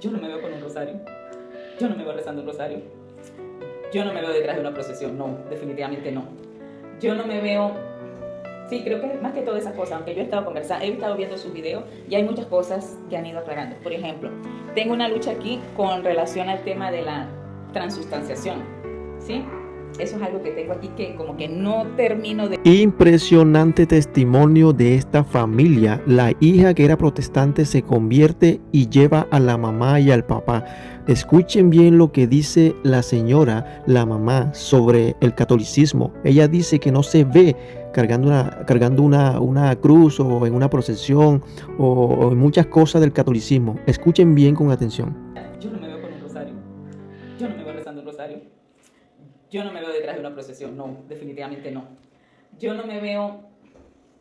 Yo no me veo con un rosario. Yo no me veo rezando un rosario. Yo no me veo detrás de una procesión. No, definitivamente no. Yo no me veo... Sí, creo que más que todas esas cosas, aunque yo he estado conversando, he estado viendo sus videos y hay muchas cosas que han ido aclarando. Por ejemplo, tengo una lucha aquí con relación al tema de la transustanciación, ¿sí? Eso es algo que tengo aquí que como que no termino de... Impresionante testimonio de esta familia. La hija que era protestante se convierte y lleva a la mamá y al papá. Escuchen bien lo que dice la señora, la mamá, sobre el catolicismo. Ella dice que no se ve cargando una cruz o en una procesión o en muchas cosas del catolicismo. Escuchen bien con atención. Yo no me veo con un rosario. Yo no me veo rezando un rosario. Yo no me veo detrás de una procesión. No, definitivamente no. Yo no me veo...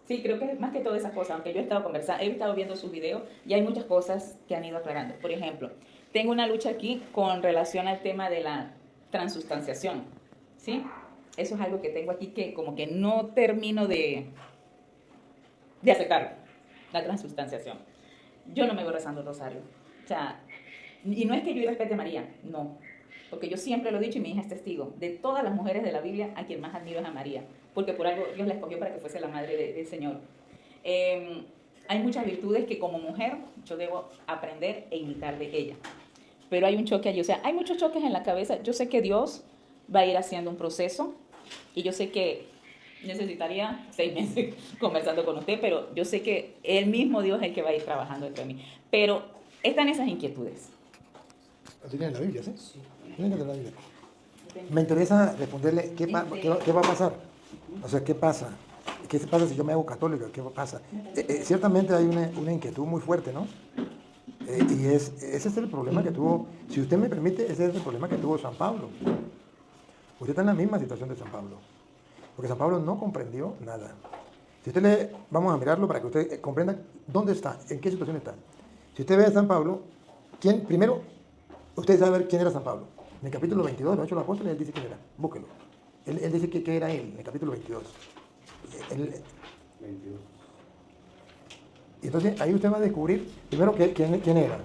Sí, creo que más que todas esas cosas, aunque yo he estado conversando, he estado viendo sus videos y hay muchas cosas que han ido aclarando. Por ejemplo, tengo una lucha aquí con relación al tema de la transustanciación, ¿sí? Eso es algo que tengo aquí que como que no termino de aceptar, la transustanciación. Yo no me veo rezando el rosario. O sea, y no es que yo respete a María, no. Porque yo siempre lo he dicho y mi hija es testigo. De todas las mujeres de la Biblia, a quien más admiro es a María. Porque por algo Dios la escogió para que fuese la madre del Señor. Hay muchas virtudes que como mujer yo debo aprender e imitar de ella. Pero hay un choque allí. O sea, hay muchos choques en la cabeza. Yo sé que Dios va a ir haciendo un proceso. Y yo sé que necesitaría 6 meses conversando con usted. Pero yo sé que el mismo Dios es el que va a ir trabajando dentro de mí. Pero están esas inquietudes. Así tiene la Biblia, ¿sí? Sí. Tiene la Biblia. Me interesa responderle qué va a pasar. O sea, ¿qué pasa? ¿Qué pasa si yo me hago católico? ¿Qué pasa? Ciertamente hay una inquietud muy fuerte, ¿no? Ese es el problema que tuvo, si usted me permite, ese es el problema que tuvo San Pablo. Usted está en la misma situación de San Pablo. Porque San Pablo no comprendió nada. Si usted lee, vamos a mirarlo para que usted comprenda dónde está, en qué situación está. Si usted ve a San Pablo, primero, usted sabe ver quién era San Pablo. En el capítulo 22 de los Hechos de los Apóstoles, él dice quién era. Búsquelo. Él dice que era él, en el capítulo 22. 22. Y entonces ahí usted va a descubrir, primero, quién era,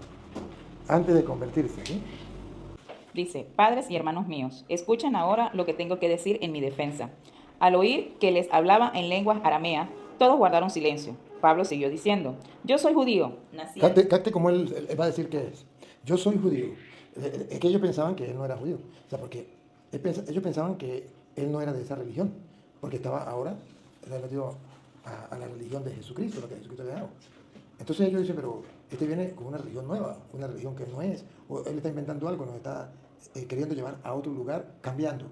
antes de convertirse. ¿Sí? Dice, padres y hermanos míos, escuchen ahora lo que tengo que decir en mi defensa. Al oír que les hablaba en lengua aramea, todos guardaron silencio. Pablo siguió diciendo, yo soy judío, nací... Capte como él va a decir que es. Yo soy judío. Es que ellos pensaban que él no era judío. O sea, porque ellos pensaban que él no era de esa religión. Porque estaba ahora metido a la religión de Jesucristo, lo que Jesucristo le ha dado. Entonces ellos dicen, pero este viene con una religión nueva, una religión que no es. O él está inventando algo, nos está queriendo llevar a otro lugar, cambiando.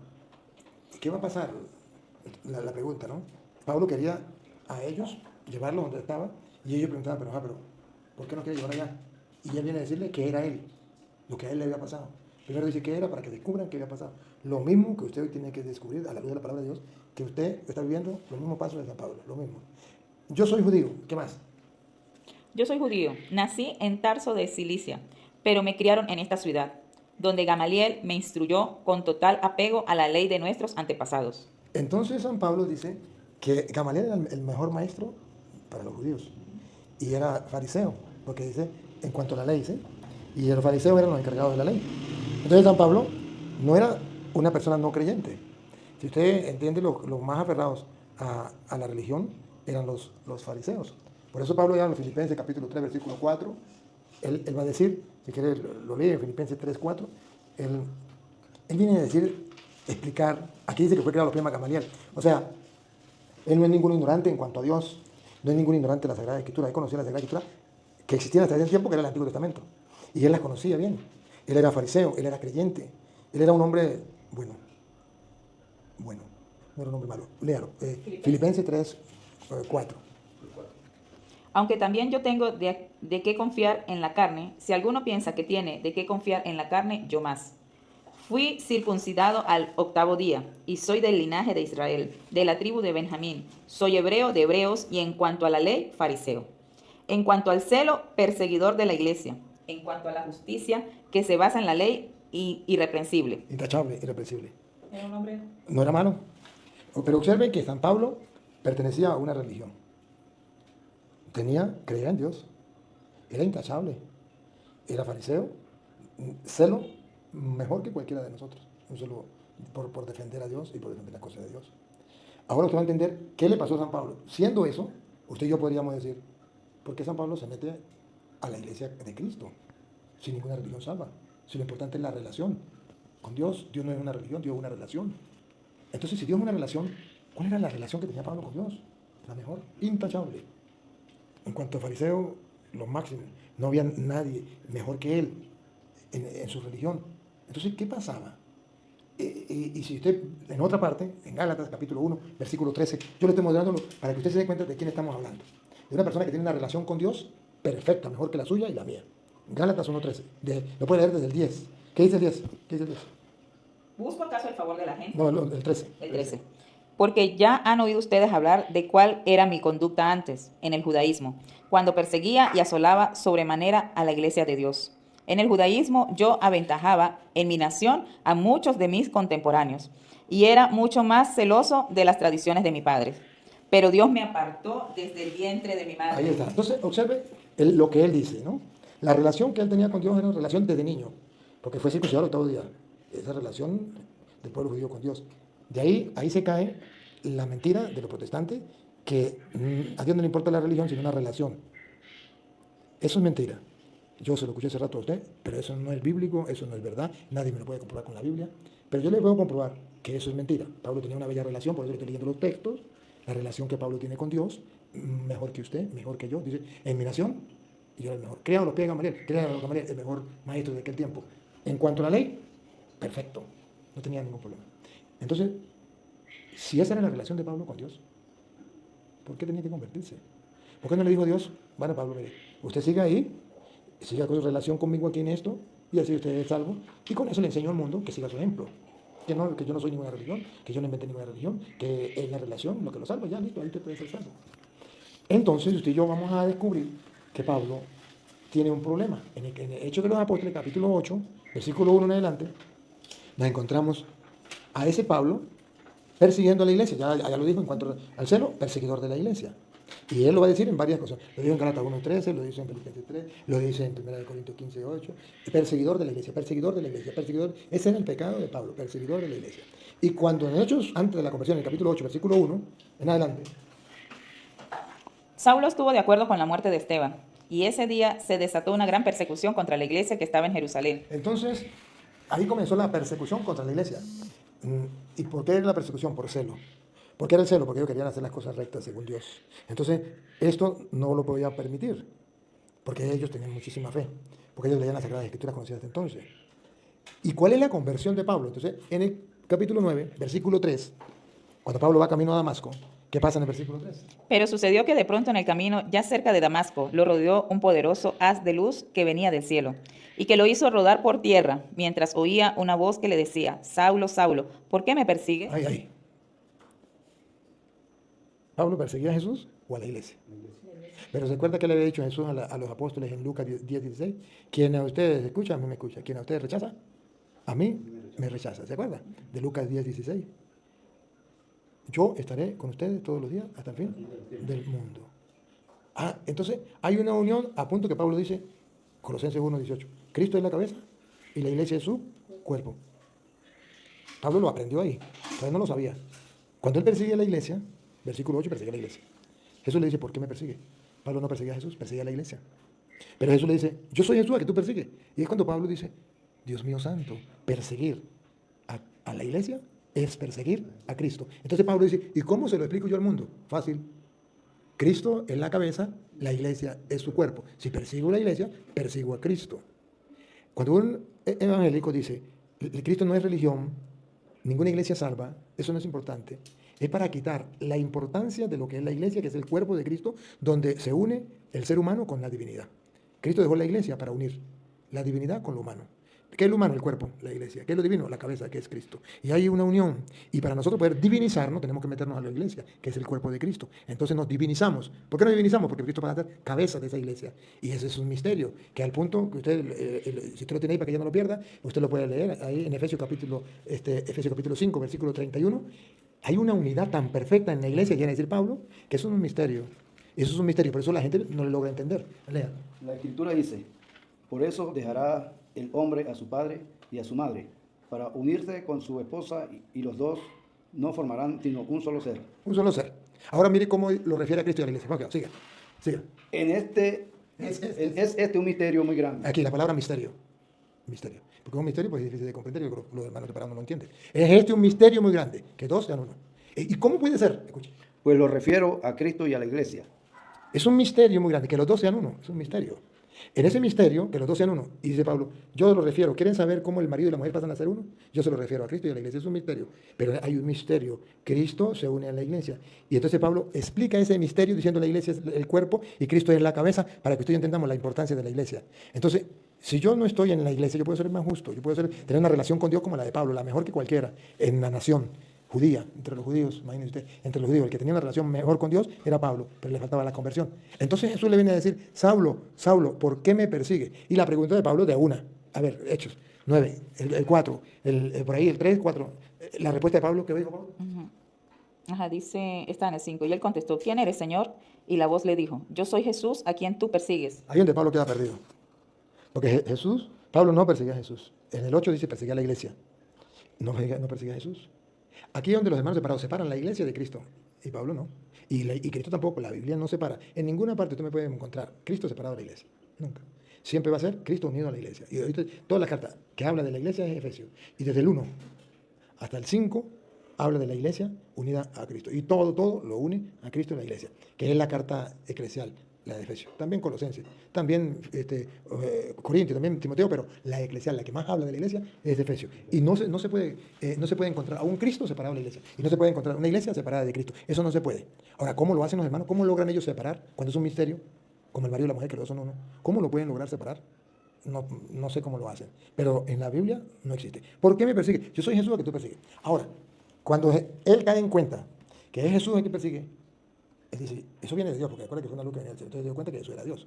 ¿Qué va a pasar? La pregunta, ¿no? Pablo quería a ellos llevarlos donde estaba y ellos preguntaban, pero ¿por qué no quiere llevar allá? Y él viene a decirle que era él, lo que a él le había pasado. Primero dice que era para que descubran qué había pasado. Lo mismo que usted hoy tiene que descubrir a la luz de la palabra de Dios, que usted está viviendo los mismos pasos de San Pablo, lo mismo. Yo soy judío, ¿qué más? Yo soy judío, nací en Tarso de Cilicia, pero me criaron en esta ciudad, donde Gamaliel me instruyó con total apego a la ley de nuestros antepasados. Entonces San Pablo dice que Gamaliel era el mejor maestro para los judíos y era fariseo, porque dice en cuanto a la ley, ¿sí? Y los fariseos eran los encargados de la ley. Entonces San Pablo no era una persona no creyente. Si usted entiende, los más aferrados a la religión eran los fariseos. Por eso Pablo ya en los Filipenses capítulo 3, versículo 4, él va a decir, si quiere lo lee en Filipenses 3, 4, él viene a decir, explicar, aquí dice que fue creado los pies de Gamaliel. O sea, él no es ningún ignorante en cuanto a Dios, no es ningún ignorante de la Sagrada Escritura. Él conocía la Sagrada Escritura que existía hasta ese tiempo, que era el Antiguo Testamento. Y él las conocía bien. Él era fariseo, él era creyente, él era un hombre bueno, no era un hombre malo. Léalo, Filipenses 3, 4. Aunque también yo tengo de qué confiar en la carne, si alguno piensa que tiene de qué confiar en la carne, yo más. Fui circuncidado al 8º día, y soy del linaje de Israel, de la tribu de Benjamín. Soy hebreo de hebreos, y en cuanto a la ley, fariseo. En cuanto al celo, perseguidor de la iglesia. En cuanto a la justicia, que se basa en la ley, irreprensible. Intachable, irreprensible. ¿Era un hombre? No era malo. Pero observe que San Pablo pertenecía a una religión. Creía en Dios. Era intachable. Era fariseo. celo mejor que cualquiera de nosotros. Un celo por defender a Dios y por defender las cosas de Dios. Ahora usted va a entender qué le pasó a San Pablo. Siendo eso, usted y yo podríamos decir, ¿por qué San Pablo se mete a la iglesia de Cristo? Si ninguna religión salva. Si lo importante es la relación con Dios. Dios no es una religión, Dios es una relación. Entonces, si Dios es una relación, ¿cuál era la relación que tenía Pablo con Dios? La mejor, intachable. En cuanto a fariseo, lo máximo. No había nadie mejor que él en su religión. Entonces, ¿qué pasaba? Y si usted, en otra parte, en Gálatas capítulo 1, versículo 13, yo le estoy mostrándolo para que usted se dé cuenta de quién estamos hablando. De una persona que tiene una relación con Dios perfecta, mejor que la suya y la mía. Gálatas 1.13. Lo puede leer desde el 10. ¿Qué dice el 10? ¿Qué dice el 10? ¿Busco acaso el favor de la gente? No, el 13. El 13. Porque ya han oído ustedes hablar de cuál era mi conducta antes, en el judaísmo, cuando perseguía y asolaba sobremanera a la iglesia de Dios. En el judaísmo yo aventajaba en mi nación a muchos de mis contemporáneos y era mucho más celoso de las tradiciones de mi padre. Pero Dios me apartó desde el vientre de mi madre. Ahí está. Entonces, observe lo que él dice, ¿no? La relación que él tenía con Dios era una relación desde niño, porque fue circuncidado el octavo día. Esa relación del pueblo judío con Dios. De ahí se cae la mentira de los protestantes, que a Dios no le importa la religión, sino una relación. Eso es mentira. Yo se lo escuché hace rato a usted, pero eso no es bíblico, eso no es verdad, nadie me lo puede comprobar con la Biblia, pero yo le puedo comprobar que eso es mentira. Pablo tenía una bella relación, por eso estoy leyendo los textos, la relación que Pablo tiene con Dios, mejor que usted, mejor que yo, dice, en mi nación, yo era el mejor. Criado los pies de Gamaliel, el mejor maestro de aquel tiempo. En cuanto a la ley, perfecto, no tenía ningún problema. Entonces, si esa era la relación de Pablo con Dios, ¿por qué tenía que convertirse? ¿Por qué no le dijo a Dios, bueno, Pablo, mire, usted siga ahí, siga con su relación conmigo aquí en esto, y así usted es salvo, y con eso le enseño al mundo que siga su ejemplo, que yo no soy ninguna religión, que yo no inventé ninguna religión, que es la relación lo que lo salva, ya listo, ahí usted puede ser salvo. Entonces usted y yo vamos a descubrir que Pablo tiene un problema. En el Hechos de los Apóstoles, capítulo 8, versículo 1 en adelante, nos encontramos a ese Pablo persiguiendo a la iglesia, ya lo dijo en cuanto al celo, perseguidor de la iglesia. Y él lo va a decir en varias cosas. Lo dijo en Gálatas 1.13, lo dice en Filipenses 3, lo dice en 1 Corintios 15.8. Perseguidor de la iglesia, perseguidor de la iglesia, perseguidor. Ese era el pecado de Pablo, perseguidor de la iglesia. Y cuando en Hechos, antes de la conversión, en el capítulo 8, versículo 1, en adelante. Saulo estuvo de acuerdo con la muerte de Esteban, y ese día se desató una gran persecución contra la iglesia que estaba en Jerusalén. Entonces, ahí comenzó la persecución contra la iglesia. ¿Y por qué era la persecución? Por celo. ¿Por qué era el celo? Porque ellos querían hacer las cosas rectas según Dios. Entonces, esto no lo podía permitir, porque ellos tenían muchísima fe, porque ellos leían las Sagradas Escrituras conocidas hasta entonces. ¿Y cuál es la conversión de Pablo? Entonces, en el capítulo 9, versículo 3, cuando Pablo va camino a Damasco, ¿qué pasa en el versículo 3? Pero sucedió que de pronto en el camino, ya cerca de Damasco, lo rodeó un poderoso haz de luz que venía del cielo, y que lo hizo rodar por tierra, mientras oía una voz que le decía, Saulo, Saulo, ¿por qué me persigues? Ahí. ¿Pablo perseguía a Jesús o a la iglesia? Pero se acuerda que le había dicho Jesús a los apóstoles en Lucas 10:16, quien a ustedes escucha, a mí me escucha, quien a ustedes rechaza, a mí me rechaza. ¿Se acuerda? De Lucas 10:16. Yo estaré con ustedes todos los días hasta el fin del mundo. Entonces hay una unión, a punto que Pablo dice, Colosenses 1:18, Cristo es la cabeza y la iglesia es su cuerpo. Pablo lo aprendió ahí, todavía no lo sabía. Cuando él persigue a la iglesia, versículo 8, persigue a la iglesia. Jesús le dice, ¿por qué me persigue? Pablo no persigue a Jesús, persigue a la iglesia. Pero Jesús le dice, yo soy Jesús a que tú persigues. Y es cuando Pablo dice, Dios mío santo, perseguir a la iglesia es perseguir a Cristo. Entonces Pablo dice, ¿y cómo se lo explico yo al mundo? Fácil. Cristo es la cabeza, la iglesia es su cuerpo. Si persigo la iglesia, persigo a Cristo. Cuando un evangélico dice, Cristo no es religión, ninguna iglesia salva, eso no es importante. Es para quitar la importancia de lo que es la iglesia, que es el cuerpo de Cristo, donde se une el ser humano con la divinidad. Cristo dejó la iglesia para unir la divinidad con lo humano. ¿Qué es lo humano? El cuerpo, la iglesia. ¿Qué es lo divino? La cabeza, que es Cristo. Y hay una unión. Y para nosotros poder divinizarnos, tenemos que meternos a la iglesia, que es el cuerpo de Cristo. Entonces nos divinizamos. ¿Por qué nos divinizamos? Porque Cristo va a ser cabeza de esa iglesia. Y ese es un misterio, que al punto que usted, si usted lo tiene ahí para que ya no lo pierda, usted lo puede leer ahí en Efesios capítulo 5, versículo 31. Hay una unidad tan perfecta en la iglesia, quiere decir Pablo, que eso es un misterio. Eso es un misterio, por eso la gente no lo logra entender. Lea. La Escritura dice, por eso dejará el hombre a su padre y a su madre, para unirse con su esposa, y los dos no formarán sino un solo ser. Un solo ser. Ahora mire cómo lo refiere a Cristo y a la iglesia. Ok, siga. Siga. Es este un misterio muy grande. Aquí la palabra misterio. Misterio. Porque un misterio pues, es difícil de comprender. Yo creo que los hermanos separados no lo entienden. Es este un misterio muy grande. Que dos sean uno. ¿Y cómo puede ser? Escuche. Pues lo refiero a Cristo y a la iglesia. Es un misterio muy grande. Que los dos sean uno. Es un misterio. En ese misterio, que los dos sean uno, y dice Pablo, yo lo refiero, ¿quieren saber cómo el marido y la mujer pasan a ser uno? Yo se lo refiero a Cristo y a la iglesia, es un misterio, pero hay un misterio, Cristo se une a la iglesia, y entonces Pablo explica ese misterio diciendo la iglesia es el cuerpo y Cristo es la cabeza, para que usted y yo entendamos la importancia de la iglesia. Entonces, si yo no estoy en la iglesia, yo puedo ser más justo, yo puedo tener una relación con Dios como la de Pablo, la mejor que cualquiera, en la nación judía, entre los judíos, imagínense usted, entre los judíos, el que tenía una relación mejor con Dios era Pablo, pero le faltaba la conversión. Entonces Jesús le viene a decir, Saulo, Saulo, ¿por qué me persigue? Y la pregunta de Pablo de una, a ver, Hechos 9, el 4, por ahí el 3, 4, la respuesta de Pablo, ¿qué dijo Pablo? Ajá, dice, está en el 5, y él contestó, ¿quién eres, Señor? Y la voz le dijo, yo soy Jesús, a quien tú persigues. Ahí donde Pablo queda perdido, porque Jesús, Pablo no perseguía a Jesús, en el 8 dice perseguía a la iglesia, no perseguía a Jesús. Aquí es donde los hermanos separados separan la iglesia de Cristo, y Pablo no. Y Cristo tampoco, la Biblia no separa. En ninguna parte usted me puede encontrar Cristo separado de la iglesia, nunca. Siempre va a ser Cristo unido a la iglesia. Y ahorita toda la carta que habla de la iglesia es Efesios. Y desde el 1 hasta el 5 habla de la iglesia unida a Cristo. Y todo lo une a Cristo y la iglesia, que es la carta eclesial, la de Efesios. También Colosenses, también Corintios, también Timoteo, pero la eclesial, la que más habla de la iglesia, es de Efesios. Y no se puede encontrar a un Cristo separado de la iglesia. Y no se puede encontrar una iglesia separada de Cristo. Eso no se puede. Ahora, ¿cómo lo hacen los hermanos? ¿Cómo logran ellos separar cuando es un misterio? Como el marido y la mujer, que los dos son uno. ¿Cómo lo pueden lograr separar? No sé cómo lo hacen. Pero en la Biblia no existe. ¿Por qué me persigue? Yo soy Jesús a que tú persigues. Ahora, cuando él cae en cuenta que es Jesús el que persigue, es decir, eso viene de Dios, porque recuerda que fue una luz que venía del cielo. Entonces se dio cuenta que Jesús era Dios.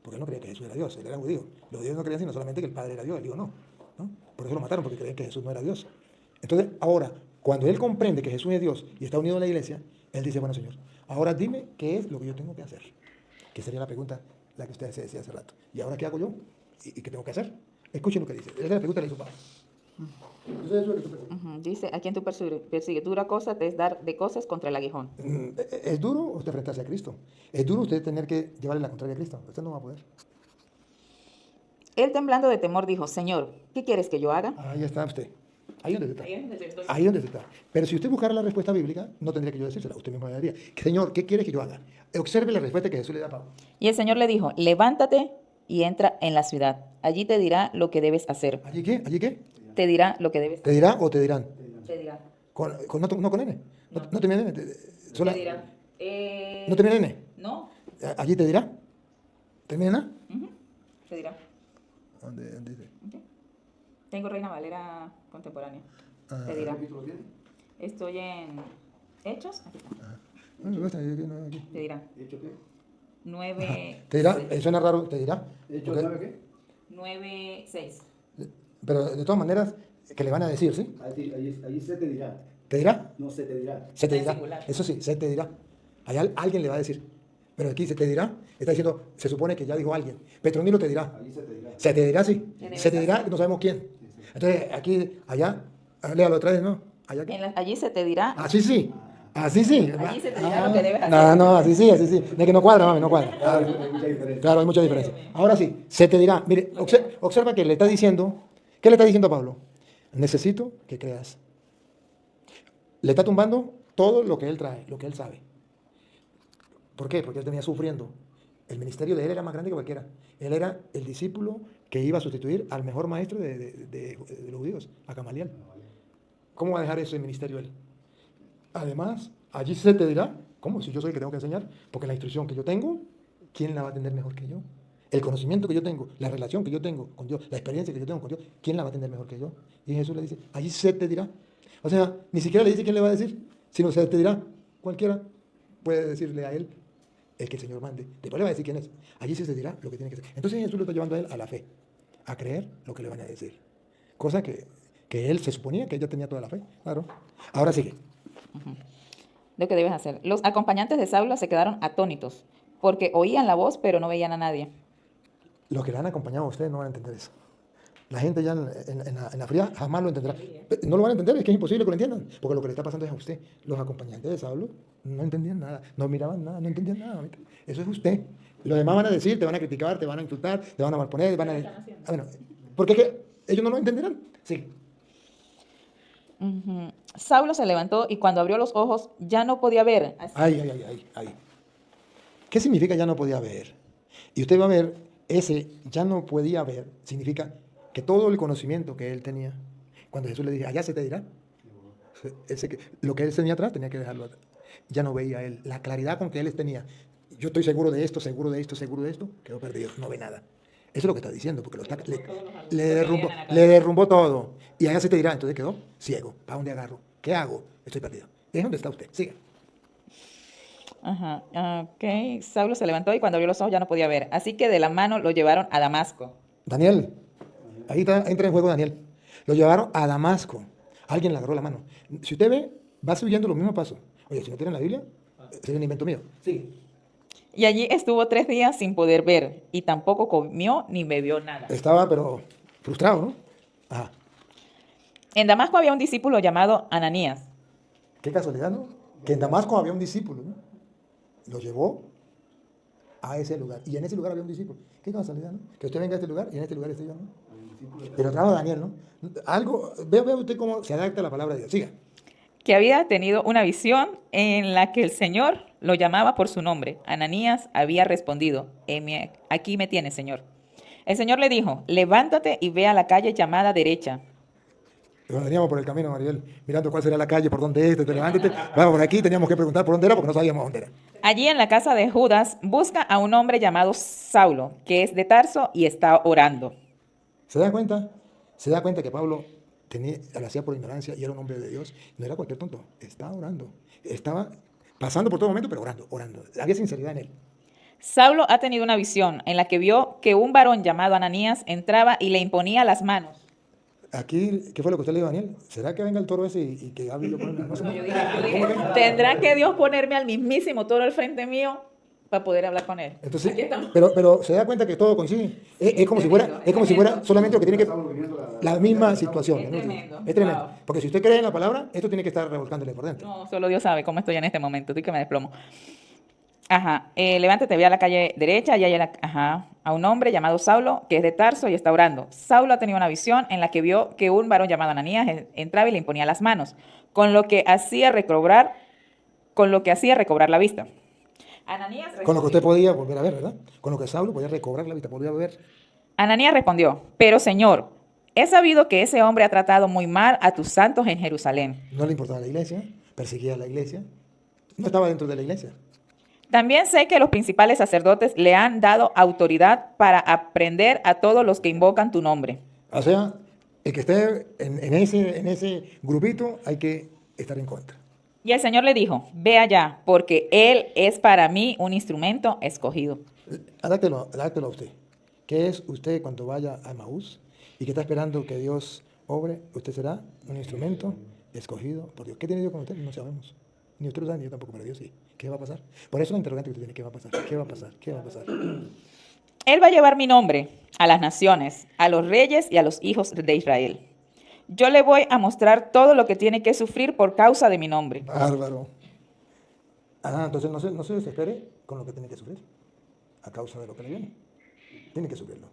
Porque él no creía que Jesús era Dios, él era judío. Los judíos no creían sino solamente que el Padre era Dios, el Hijo no. Por eso lo mataron, porque creían que Jesús no era Dios. Entonces, ahora, cuando él comprende que Jesús es Dios y está unido a la iglesia, él dice, bueno, Señor, ahora dime qué es lo que yo tengo que hacer. Que sería la pregunta, la que usted se decía hace rato. ¿Y ahora qué hago yo? ¿Y qué tengo que hacer? Escuchen lo que dice. Esa es la pregunta que le hizo Pablo. Dice, ¿a quién tú persigues? Dura cosa te es dar de cosas contra el aguijón. ¿Es duro usted enfrentarse a Cristo? ¿Es duro usted tener que llevarle la contraria a Cristo? Usted no va a poder. Él temblando de temor dijo, Señor, ¿qué quieres que yo haga? Ahí está usted. Ahí donde está. Ahí es donde estoy. Ahí donde está. Pero si usted buscara la respuesta bíblica, no tendría que yo decírsela. Usted mismo le diría, Señor, ¿qué quieres que yo haga? Observe la respuesta que Jesús le da a Pablo. Y el Señor le dijo, levántate y entra en la ciudad. Allí te dirá lo que debes hacer. ¿Allí qué? ¿Allí qué? Te dirá lo que debes ¿Te dirá o te dirán? Te dirá. No con N. No termina en N. Te dirá. ¿No termina en N? No. ¿Allí te dirá? ¿Termina en A? Te dirá. ¿Dónde dice? Okay. Tengo Reina Valera contemporánea. Ah. Te dirá. Estoy en Hechos. Aquí está. Aquí. Te dirá. ¿Hecho qué? 9. ¿Te dirá? Suena raro, ¿te dirá? ¿Hecho Ok. 9 qué? 9:6. Pero de todas maneras, que le van a decir, ¿sí? Allí se te dirá. ¿Te dirá? No se te dirá. Se te En dirá. singular. Eso sí, se te dirá. Allá alguien le va a decir. Pero aquí se te dirá. Está diciendo, se supone que ya dijo alguien. Petronilo te dirá. Allí se te dirá. Se te dirá, sí. En el Se te dirá, no sabemos quién. Entonces, aquí, allá, léalo otra vez, ¿no? Allá aquí. Allí se te dirá. Así sí. Así sí. Allí se te dirá lo que debes hacer. No, así sí, así sí. De que no cuadra, mami, no cuadra. Hay mucha diferencia. Claro, hay mucha diferencia. Ahora sí, se te dirá. Mire, observa que le está diciendo. ¿Qué le está diciendo a Pablo? Necesito que creas. Le está tumbando todo lo que él trae, lo que él sabe. ¿Por qué? Porque él tenía sufriendo. El ministerio de él era más grande que cualquiera. Él era el discípulo que iba a sustituir al mejor maestro de los judíos, a Gamaliel. ¿Cómo va a dejar ese ministerio él? Además, allí se te dirá, ¿cómo? Si yo soy el que tengo que enseñar, porque la instrucción que yo tengo, ¿quién la va a tener mejor que yo? El conocimiento que yo tengo, la relación que yo tengo con Dios, la experiencia que yo tengo con Dios, ¿quién la va a tener mejor que yo? Y Jesús le dice, allí se te dirá. O sea, ni siquiera le dice quién le va a decir, sino se te dirá. Cualquiera puede decirle a él el que el Señor mande. Después le va a decir quién es. Allí se te dirá lo que tiene que hacer. Entonces Jesús lo está llevando a él a la fe, a creer lo que le van a decir. Cosa que él se suponía que ella tenía toda la fe. Claro. Ahora sigue. Lo que debes hacer. Los acompañantes de Saulo se quedaron atónitos, porque oían la voz, pero no veían a nadie. Los que le han acompañado a ustedes no van a entender eso. La gente ya en la fría jamás lo entenderá. No lo van a entender, es que es imposible que lo entiendan, porque lo que le está pasando es a usted. Los acompañantes de Saulo no entendían nada, no miraban nada, no entendían nada. Mamita. Eso es usted. Los demás van a decir, te van a criticar, te van a insultar, te van a malponer, van a... Bueno, porque es que ellos no lo entenderán. Sí. Ujú. Saulo se levantó y cuando abrió los ojos ya no podía ver. Así- Ay. ¿Qué significa ya no podía ver? Y usted va a ver, ese ya no podía ver, significa que todo el conocimiento que él tenía, cuando Jesús le dijo, allá se te dirá, lo que él tenía atrás tenía que dejarlo atrás. Ya no veía él, la claridad con que él tenía, yo estoy seguro de esto, seguro de esto, seguro de esto, quedó perdido, no ve nada. Eso es lo que está diciendo, porque le derrumbó todo. Y allá se te dirá, entonces quedó ciego. ¿Para dónde agarro? ¿Qué hago? Estoy perdido. Es donde está usted. Siga. Ajá, ok. Saulo se levantó y cuando abrió los ojos ya no podía ver. Así que de la mano lo llevaron a Damasco. Daniel, entra en juego Daniel. Lo llevaron a Damasco. Alguien le agarró la mano. Si usted ve, va siguiendo los mismos pasos. Oye, si no tiene la Biblia, sería un invento mío. Sigue. Y allí estuvo 3 días sin poder ver y tampoco comió ni bebió nada. Estaba, pero frustrado, ¿no? Ajá. En Damasco había un discípulo llamado Ananías. Qué casualidad, ¿no? Que en Damasco había un discípulo, ¿no? Lo llevó a ese lugar. Y en ese lugar había un discípulo. Qué casualidad, ¿no? Que usted venga a este lugar y en este lugar esté yo, ¿no? Pero trajo Daniel, ¿no? Algo, vea usted cómo se adapta a la palabra de Dios. Siga. Que había tenido una visión en la que el Señor lo llamaba por su nombre. Ananías había respondido, aquí me tienes, Señor. El Señor le dijo, levántate y ve a la calle llamada derecha. Cuando veníamos por el camino, Mariel, mirando cuál sería la calle, por dónde es, te levántate. Vamos por aquí, teníamos que preguntar por dónde era porque no sabíamos dónde era. Allí en la casa de Judas busca a un hombre llamado Saulo, que es de Tarso y está orando. ¿Se da cuenta? Se da cuenta que Pablo lo hacía por ignorancia y era un hombre de Dios. No era cualquier tonto, estaba orando. Estaba pasando por todo momento, pero orando. Había sinceridad en él. Saulo ha tenido una visión en la que vio que un varón llamado Ananías entraba y le imponía las manos. Aquí, ¿qué fue lo que usted le dijo a Daniel? ¿Será que venga el toro ese y que hable y lo pone? No sé. Yo dije, ¿tendrá que Dios ponerme al mismísimo toro al frente mío para poder hablar con él? Entonces, Aquí estamos. pero se da cuenta que todo coincide. Es como si fuera solamente lo que tiene que la misma situación. Es ¿no? tremendo. Es tremendo. Wow. Porque si usted cree en la palabra, esto tiene que estar revolcándole por dentro. No, solo Dios sabe cómo estoy en este momento. Estoy que me desplomo. Ajá. Levántate, ve a la calle derecha y hay a un hombre llamado Saulo que es de Tarso y está orando. Saulo ha tenido una visión en la que vio que un varón llamado Ananías entraba y le imponía las manos, con lo que hacía recobrar la vista. Ananías Con lo que usted podía volver a ver, ¿verdad? Con lo que Saulo podía recobrar la vista, podía ver. Ananías respondió, pero Señor, he sabido que ese hombre ha tratado muy mal a tus santos en Jerusalén. No le importaba la iglesia, perseguía a la iglesia, no estaba dentro de la iglesia. También sé que los principales sacerdotes le han dado autoridad para aprender a todos los que invocan tu nombre. O sea, el que esté en ese grupito hay que estar en contra. Y el Señor le dijo, ve allá, porque él es para mí un instrumento escogido. Adáctelo a usted. ¿Qué es usted cuando vaya a Maús y que está esperando que Dios obre? Usted será un instrumento escogido por Dios. ¿Qué tiene Dios con usted? No sabemos. Ni usted lo sabe, ni yo tampoco, pero Dios sí. ¿Qué va a pasar? Por eso la interrogante que usted tiene, ¿qué va a pasar? ¿Qué va a pasar? ¿Qué va a pasar? Él va a llevar mi nombre a las naciones, a los reyes y a los hijos de Israel. Yo le voy a mostrar todo lo que tiene que sufrir por causa de mi nombre. Bárbaro. Entonces no se desespere con lo que tiene que sufrir a causa de lo que le viene. Tiene que sufrirlo.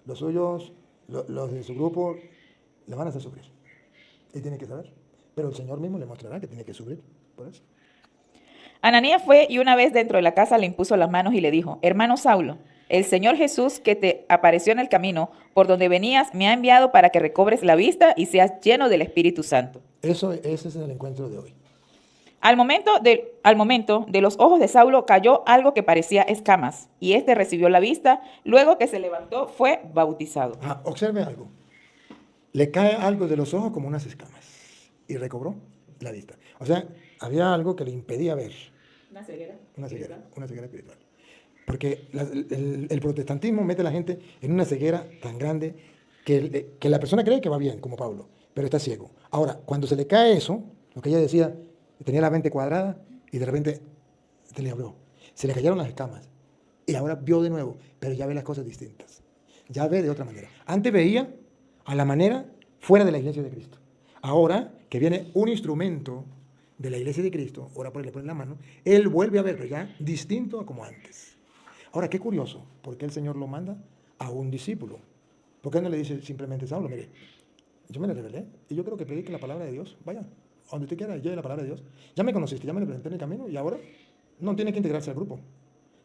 Los suyos, los de su grupo, le van a hacer sufrir. Y tiene que saber. Pero el Señor mismo le mostrará que tiene que sufrir por eso. Ananías fue y una vez dentro de la casa le impuso las manos y le dijo, hermano Saulo, el Señor Jesús que te apareció en el camino por donde venías me ha enviado para que recobres la vista y seas lleno del Espíritu Santo. Ese es el encuentro de hoy. Al momento de los ojos de Saulo cayó algo que parecía escamas y éste recibió la vista, luego que se levantó fue bautizado. Observe algo. Le cae algo de los ojos como unas escamas y recobró la vista. O sea, había algo que le impedía ver. Una ceguera. Una ceguera espiritual. Porque el protestantismo mete a la gente en una ceguera tan grande que la persona cree que va bien, como Pablo, pero está ciego. Ahora, cuando se le cae eso, lo que ella decía, tenía la mente cuadrada y de repente se le abrió. Se le cayeron las escamas y ahora vio de nuevo, pero ya ve las cosas distintas. Ya ve de otra manera. Antes veía a la manera fuera de la iglesia de Cristo. Ahora que viene un instrumento de la iglesia de Cristo, ora por él, le pone la mano, él vuelve a ver, pero ya distinto a como antes. Ahora, qué curioso, ¿por qué el Señor lo manda a un discípulo? ¿Por qué no le dice simplemente, Saulo, mire, yo me le rebelé y yo creo que predique la palabra de Dios, vaya, a donde usted quiera, lleve la palabra de Dios. Ya me conociste, ya me le presenté en el camino y ahora no tiene que integrarse al grupo.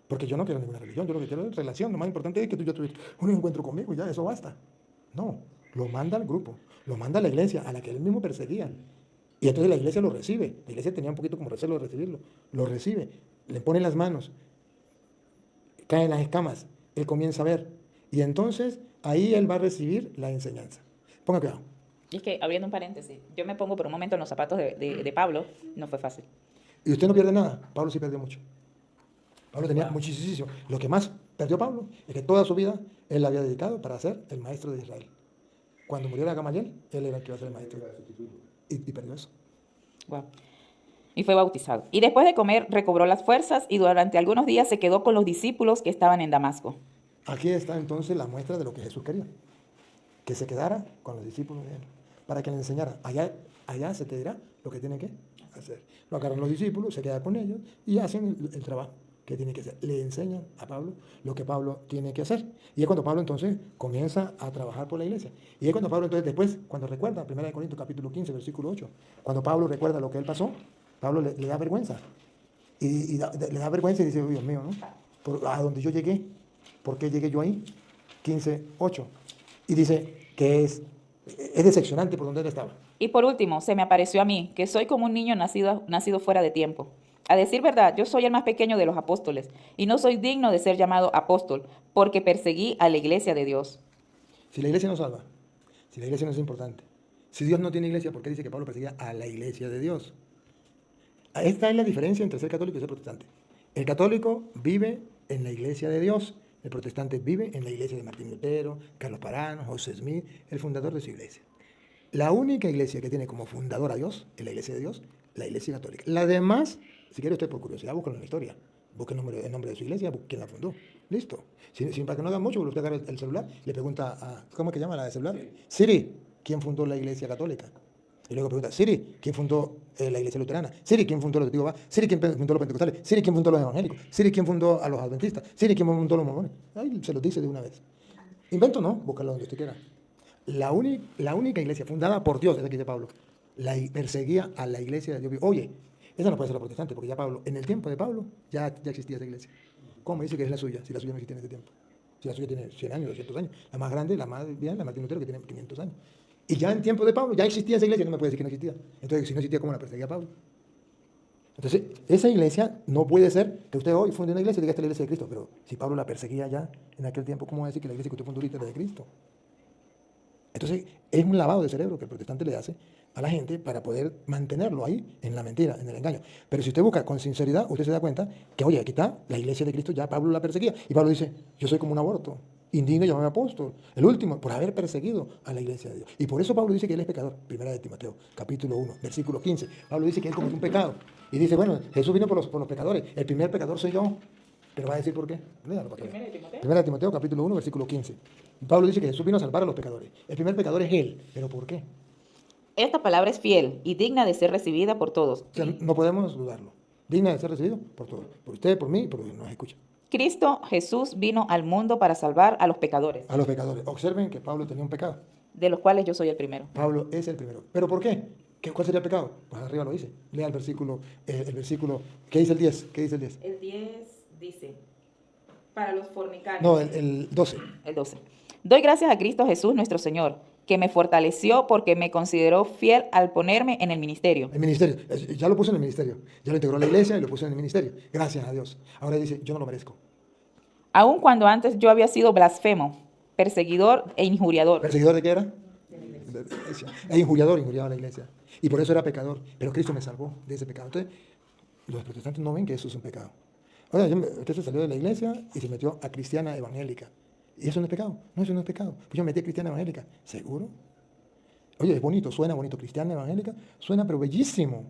Porque yo no quiero ninguna religión, yo lo que quiero es relación. Lo más importante es que tú ya tuviste un encuentro conmigo y ya, eso basta. No, lo manda al grupo, lo manda a la iglesia, a la que él mismo perseguía. Y entonces la iglesia lo recibe. La iglesia tenía un poquito como recelo de recibirlo. Lo recibe, le pone las manos, caen las escamas, él comienza a ver. Y entonces ahí él va a recibir la enseñanza. Ponga cuidado. Y es que, abriendo un paréntesis, yo me pongo por un momento en los zapatos de Pablo, no fue fácil. Y usted no pierde nada, Pablo sí perdió mucho. Pablo tenía muchísimo. Lo que más perdió Pablo es que toda su vida él la había dedicado para ser el maestro de Israel. Cuando muriera Gamaliel, él era el que iba a ser el maestro. Y perdió eso. Wow. Y fue bautizado. Y después de comer recobró las fuerzas y durante algunos días se quedó con los discípulos que estaban en Damasco. Aquí está entonces la muestra de lo que Jesús quería. Que se quedara con los discípulos de él. Para que le enseñara. Allá se te dirá lo que tiene que hacer. Lo agarran los discípulos, se queda con ellos y hacen el trabajo que tiene que hacer. Le enseñan a Pablo lo que Pablo tiene que hacer. Y es cuando Pablo entonces comienza a trabajar por la iglesia. Y es cuando Pablo entonces después, cuando recuerda, 1 Corintios capítulo 15, versículo 8, cuando Pablo recuerda lo que él pasó, Pablo le da vergüenza. Y le da vergüenza y dice, oh, Dios mío, ¿no? A donde yo llegué, ¿por qué llegué yo ahí? 15, 8. Y dice que es decepcionante por donde él estaba. Y por último, se me apareció a mí, que soy como un niño nacido fuera de tiempo. A decir verdad, yo soy el más pequeño de los apóstoles, y no soy digno de ser llamado apóstol, porque perseguí a la iglesia de Dios. Si la iglesia no salva, si la iglesia no es importante, si Dios no tiene iglesia, ¿por qué dice que Pablo perseguía a la iglesia de Dios? Esta es la diferencia entre ser católico y ser protestante. El católico vive en la iglesia de Dios, el protestante vive en la iglesia de Martín Lutero, Carlos Parano, José Smith, el fundador de su iglesia. La única iglesia que tiene como fundador a Dios es la iglesia de Dios, la iglesia católica. Las demás, si quiere usted por curiosidad, búsquenlo en la historia. Busque el nombre de su iglesia, quién la fundó. Listo. Para que no hagan mucho, usted agarra el celular, le pregunta a, ¿cómo es que llama la de celular? Siri, ¿quién fundó la iglesia católica? Y luego pregunta, Siri, ¿quién fundó la iglesia luterana? Siri, ¿quién fundó los testigos de Jehová? Siri, ¿quién fundó los pentecostales? Siri, ¿quién fundó los evangélicos? Siri, ¿quién fundó a los adventistas? Siri, ¿quién fundó los mormones? Ahí se los dice de una vez. Invento no, búscalo donde usted quiera. La única iglesia fundada por Dios, es la que dice Pablo, perseguía a la iglesia de Dios. Oye, esa no puede ser la protestante, porque ya Pablo, en el tiempo de Pablo, ya existía esa iglesia. ¿Cómo dice que es la suya, si la suya no existía en ese tiempo? Si la suya tiene 100 años, 200 años. La más grande, la más bien, la Martín Lutero, que tiene 500 años. Y ya en tiempo de Pablo, ya existía esa iglesia, no me puede decir que no existía. Entonces, si no existía, ¿cómo la perseguía Pablo? Entonces, esa iglesia no puede ser que usted hoy funde una iglesia y diga esta es la iglesia de Cristo, pero si Pablo la perseguía ya en aquel tiempo, ¿cómo va a decir que la iglesia que usted fundó ahorita es la de Cristo? Entonces, es un lavado de cerebro que el protestante le hace a la gente para poder mantenerlo ahí en la mentira, en el engaño. Pero si usted busca con sinceridad, usted se da cuenta que, oye, aquí está la iglesia de Cristo, ya Pablo la perseguía. Y Pablo dice, yo soy como un aborto, indigno llamarme apóstol, el último, por haber perseguido a la iglesia de Dios. Y por eso Pablo dice que él es pecador. Primera de Timoteo, capítulo 1, versículo 15. Pablo dice que él cometió un pecado. Y dice, bueno, Jesús vino por los pecadores. El primer pecador soy yo. Pero va a decir por qué. Primera de Timoteo, capítulo 1, versículo 15. Pablo dice que Jesús vino a salvar a los pecadores. El primer pecador es él. ¿Pero por qué? Esta palabra es fiel y digna de ser recibida por todos. O sea, no podemos dudarlo. Digna de ser recibido por todos. Por usted, por mí, por los que nos escuchan. Cristo Jesús vino al mundo para salvar a los pecadores, A los pecadores. Observen que Pablo tenía un pecado. de los cuales yo soy el primero. Pablo es el primero. ¿Pero por qué? ¿Cuál sería el pecado? Pues arriba lo dice. Lea el versículo, ¿qué dice el 10? ¿Qué dice el 10? El 10 dice, para los fornicarios. No, el 12. El 12. Doy gracias a Cristo Jesús nuestro Señor, que me fortaleció porque me consideró fiel al ponerme en el ministerio. El ministerio. Ya lo puso en el ministerio. Ya lo integró a la iglesia y lo puso en el ministerio. Gracias a Dios. Ahora dice, yo no lo merezco. Aun cuando antes yo había sido blasfemo, perseguidor e injuriador. ¿Perseguidor de qué era? De la iglesia. E injuriador, injuriaba a la iglesia. Y por eso era pecador. Pero Cristo me salvó de ese pecado. Entonces, los protestantes no ven que eso es un pecado. Ahora, usted se salió de la iglesia y se metió a cristiana evangélica. ¿Y eso no es pecado? No, eso no es pecado. Pues yo me metí a cristiana evangélica. ¿Seguro? Oye, es bonito, suena bonito. Cristiana evangélica suena, pero bellísimo.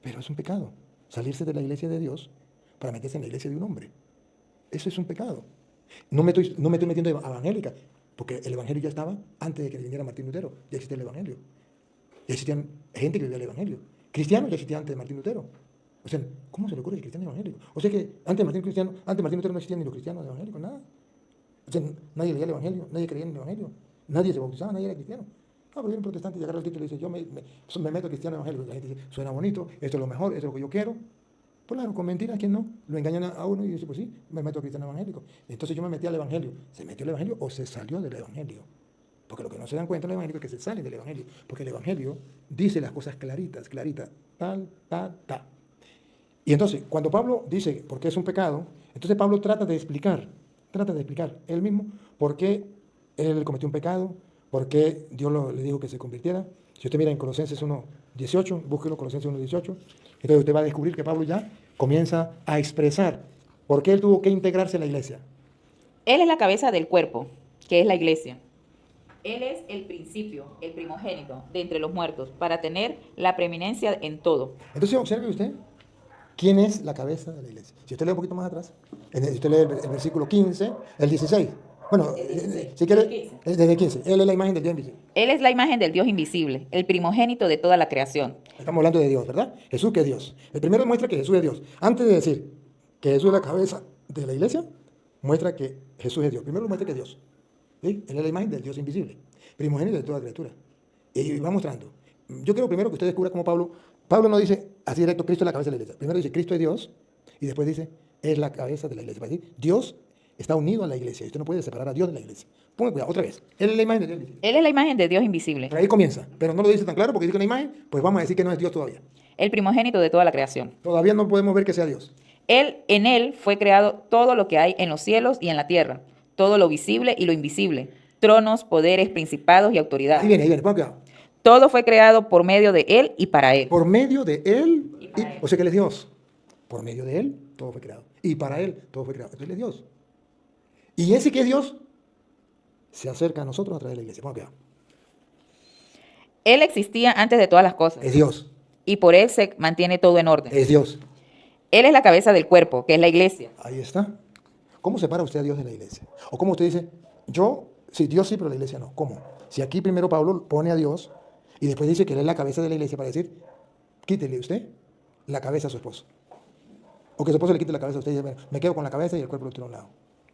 Pero es un pecado. Salirse de la iglesia de Dios para meterse en la iglesia de un hombre. Eso es un pecado. No me estoy metiendo a evangélica. Porque el Evangelio ya estaba antes de que viniera Martín Lutero. Ya existía el Evangelio. Ya existían gente que vivía el Evangelio. Cristianos ya existían antes de Martín Lutero. O sea, ¿cómo se le ocurre que cristiano evangélico? O sea que antes de Martín Lutero no existían ni los cristianos evangélicos, nada. O sea, nadie leía el Evangelio, nadie creía en el Evangelio, nadie se bautizaba, nadie era cristiano. Ah, pero viene un protestante y agarra el título y dice, yo me meto cristiano evangélico. Y la gente dice, suena bonito, esto es lo mejor, esto es lo que yo quiero. Pues claro, con mentiras, ¿quién no? Lo engañan a uno y dice, pues sí, me meto cristiano evangélico. Entonces yo me metí al Evangelio. ¿Se metió al Evangelio o se salió del Evangelio? Porque lo que no se dan cuenta en el Evangelio es que se sale del Evangelio. Porque el Evangelio dice las cosas claritas, tal. Y entonces, cuando Pablo dice por qué es un pecado, entonces Pablo trata de explicar él mismo por qué él cometió un pecado, por qué Dios le dijo que se convirtiera. Si usted mira en Colosenses 1:18, búsquelo, Colosenses 1:18, entonces usted va a descubrir que Pablo ya comienza a expresar por qué él tuvo que integrarse en la iglesia. Él es la cabeza del cuerpo, que es la iglesia. Él es el principio, el primogénito de entre los muertos, para tener la preeminencia en todo. Entonces observe usted quién es la cabeza de la iglesia. Si usted lee un poquito más atrás, si usted lee el versículo 15, el 16. Bueno, si quiere, desde el 15. Él es la imagen del Dios invisible. Él es la imagen del Dios invisible, el primogénito de toda la creación. Estamos hablando de Dios, ¿verdad? Jesús que es Dios. El primero muestra que Jesús es Dios. Antes de decir que Jesús es la cabeza de la iglesia, muestra que Jesús es Dios. Primero muestra que es Dios. ¿Sí? Él es la imagen del Dios invisible, primogénito de toda criatura. Y va mostrando. Yo quiero primero que usted descubra cómo Pablo no dice así directo, Cristo es la cabeza de la iglesia. Primero dice, Cristo es Dios, y después dice, es la cabeza de la iglesia. Para decir, Dios está unido a la iglesia, y usted no puede separar a Dios de la iglesia. Ponga cuidado, otra vez. Él es la imagen de Dios invisible. Él es la imagen de Dios invisible, Por ahí comienza, pero no lo dice tan claro porque dice que es una imagen, pues vamos a decir que no es Dios todavía. el primogénito de toda la creación. Todavía no podemos ver que sea Dios. En él fue creado todo lo que hay en los cielos y en la tierra, todo lo visible y lo invisible, tronos, poderes, principados y autoridades. Ahí viene, ponga cuidado. Todo fue creado por medio de él y para él. Por medio de Él, Y para Él. o sea que Él es Dios. Por medio de Él, todo fue creado. Y para Él, todo fue creado. Entonces Él es Dios. Y ese que es Dios, se acerca a nosotros a través de la iglesia. Ponga cuidado. Él existía antes de todas las cosas Es Dios. y por él se mantiene todo en orden. Es Dios. Él es la cabeza del cuerpo, que es la iglesia. Ahí está. ¿Cómo separa usted a Dios de la iglesia? O cómo usted dice, sí, Dios sí, pero la iglesia no. ¿Cómo? Si aquí primero Pablo pone a Dios y después dice que Él es la cabeza de la iglesia para decir, quítele usted la cabeza a su esposo. O que su esposo le quite la cabeza a usted y dice, bueno, me quedo con la cabeza y el cuerpo lo tiro a un lado.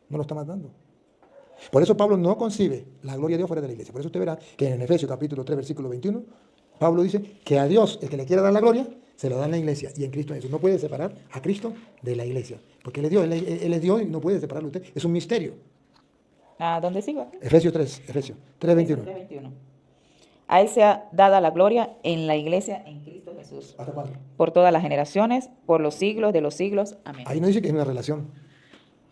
No lo está matando. Por eso Pablo no concibe la gloria de Dios fuera de la iglesia. Por eso usted verá que en Efesios capítulo 3, versículo 21, Pablo dice que a Dios, el que le quiera dar la gloria, se lo da en la iglesia y en Cristo Jesús. No puede separar a Cristo de la iglesia. Porque Él es Dios, Él es Dios y no puede separarlo usted. Es un misterio. ¿A dónde sigo? Efesios 3, 21. 3:21. A él se ha dada la gloria en la iglesia en Cristo Jesús, ¿Hasta cuándo? por todas las generaciones, por los siglos de los siglos. Amén. Ahí no dice que es una relación.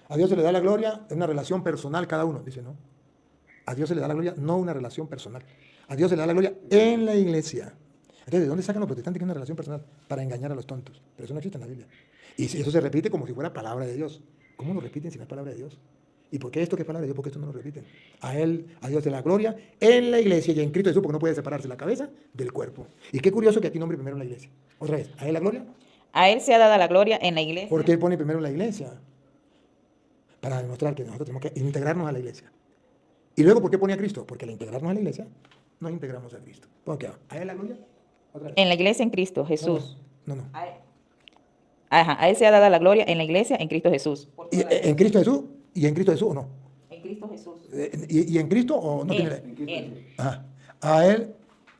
A Dios se le da la gloria en una relación personal cada uno. Dice, no. A Dios se le da la gloria, no una relación personal. A Dios se le da la gloria en la iglesia. Entonces, ¿de dónde sacan los protestantes que es una relación personal? Para engañar a los tontos. Pero eso no existe en la Biblia. Y eso se repite como si fuera palabra de Dios. ¿Cómo lo repiten si no es palabra de Dios? ¿Y por qué esto que es palabra de Dios? Porque esto no lo repiten. A Dios se le da la gloria en la iglesia y en Cristo Jesús, porque no puede separarse la cabeza del cuerpo. Y qué curioso que aquí nombre primero la iglesia. Otra vez, a Él la gloria. A él se ha dada la gloria en la iglesia. ¿Por qué Él pone primero la iglesia? Para demostrar que nosotros tenemos que integrarnos a la iglesia. Y luego, ¿por qué pone a Cristo? Porque al integrarnos a la iglesia, nos integramos a Cristo. ¿Por qué? ¿A Él la gloria? Otra vez. En la iglesia en Cristo Jesús. No. A él se ha dado la gloria en la iglesia en Cristo Jesús. ¿Y en Cristo Jesús? ¿Y en Cristo Jesús o no? En Cristo Jesús. ¿Y en Cristo o no tiene? Él. Ajá. A Él,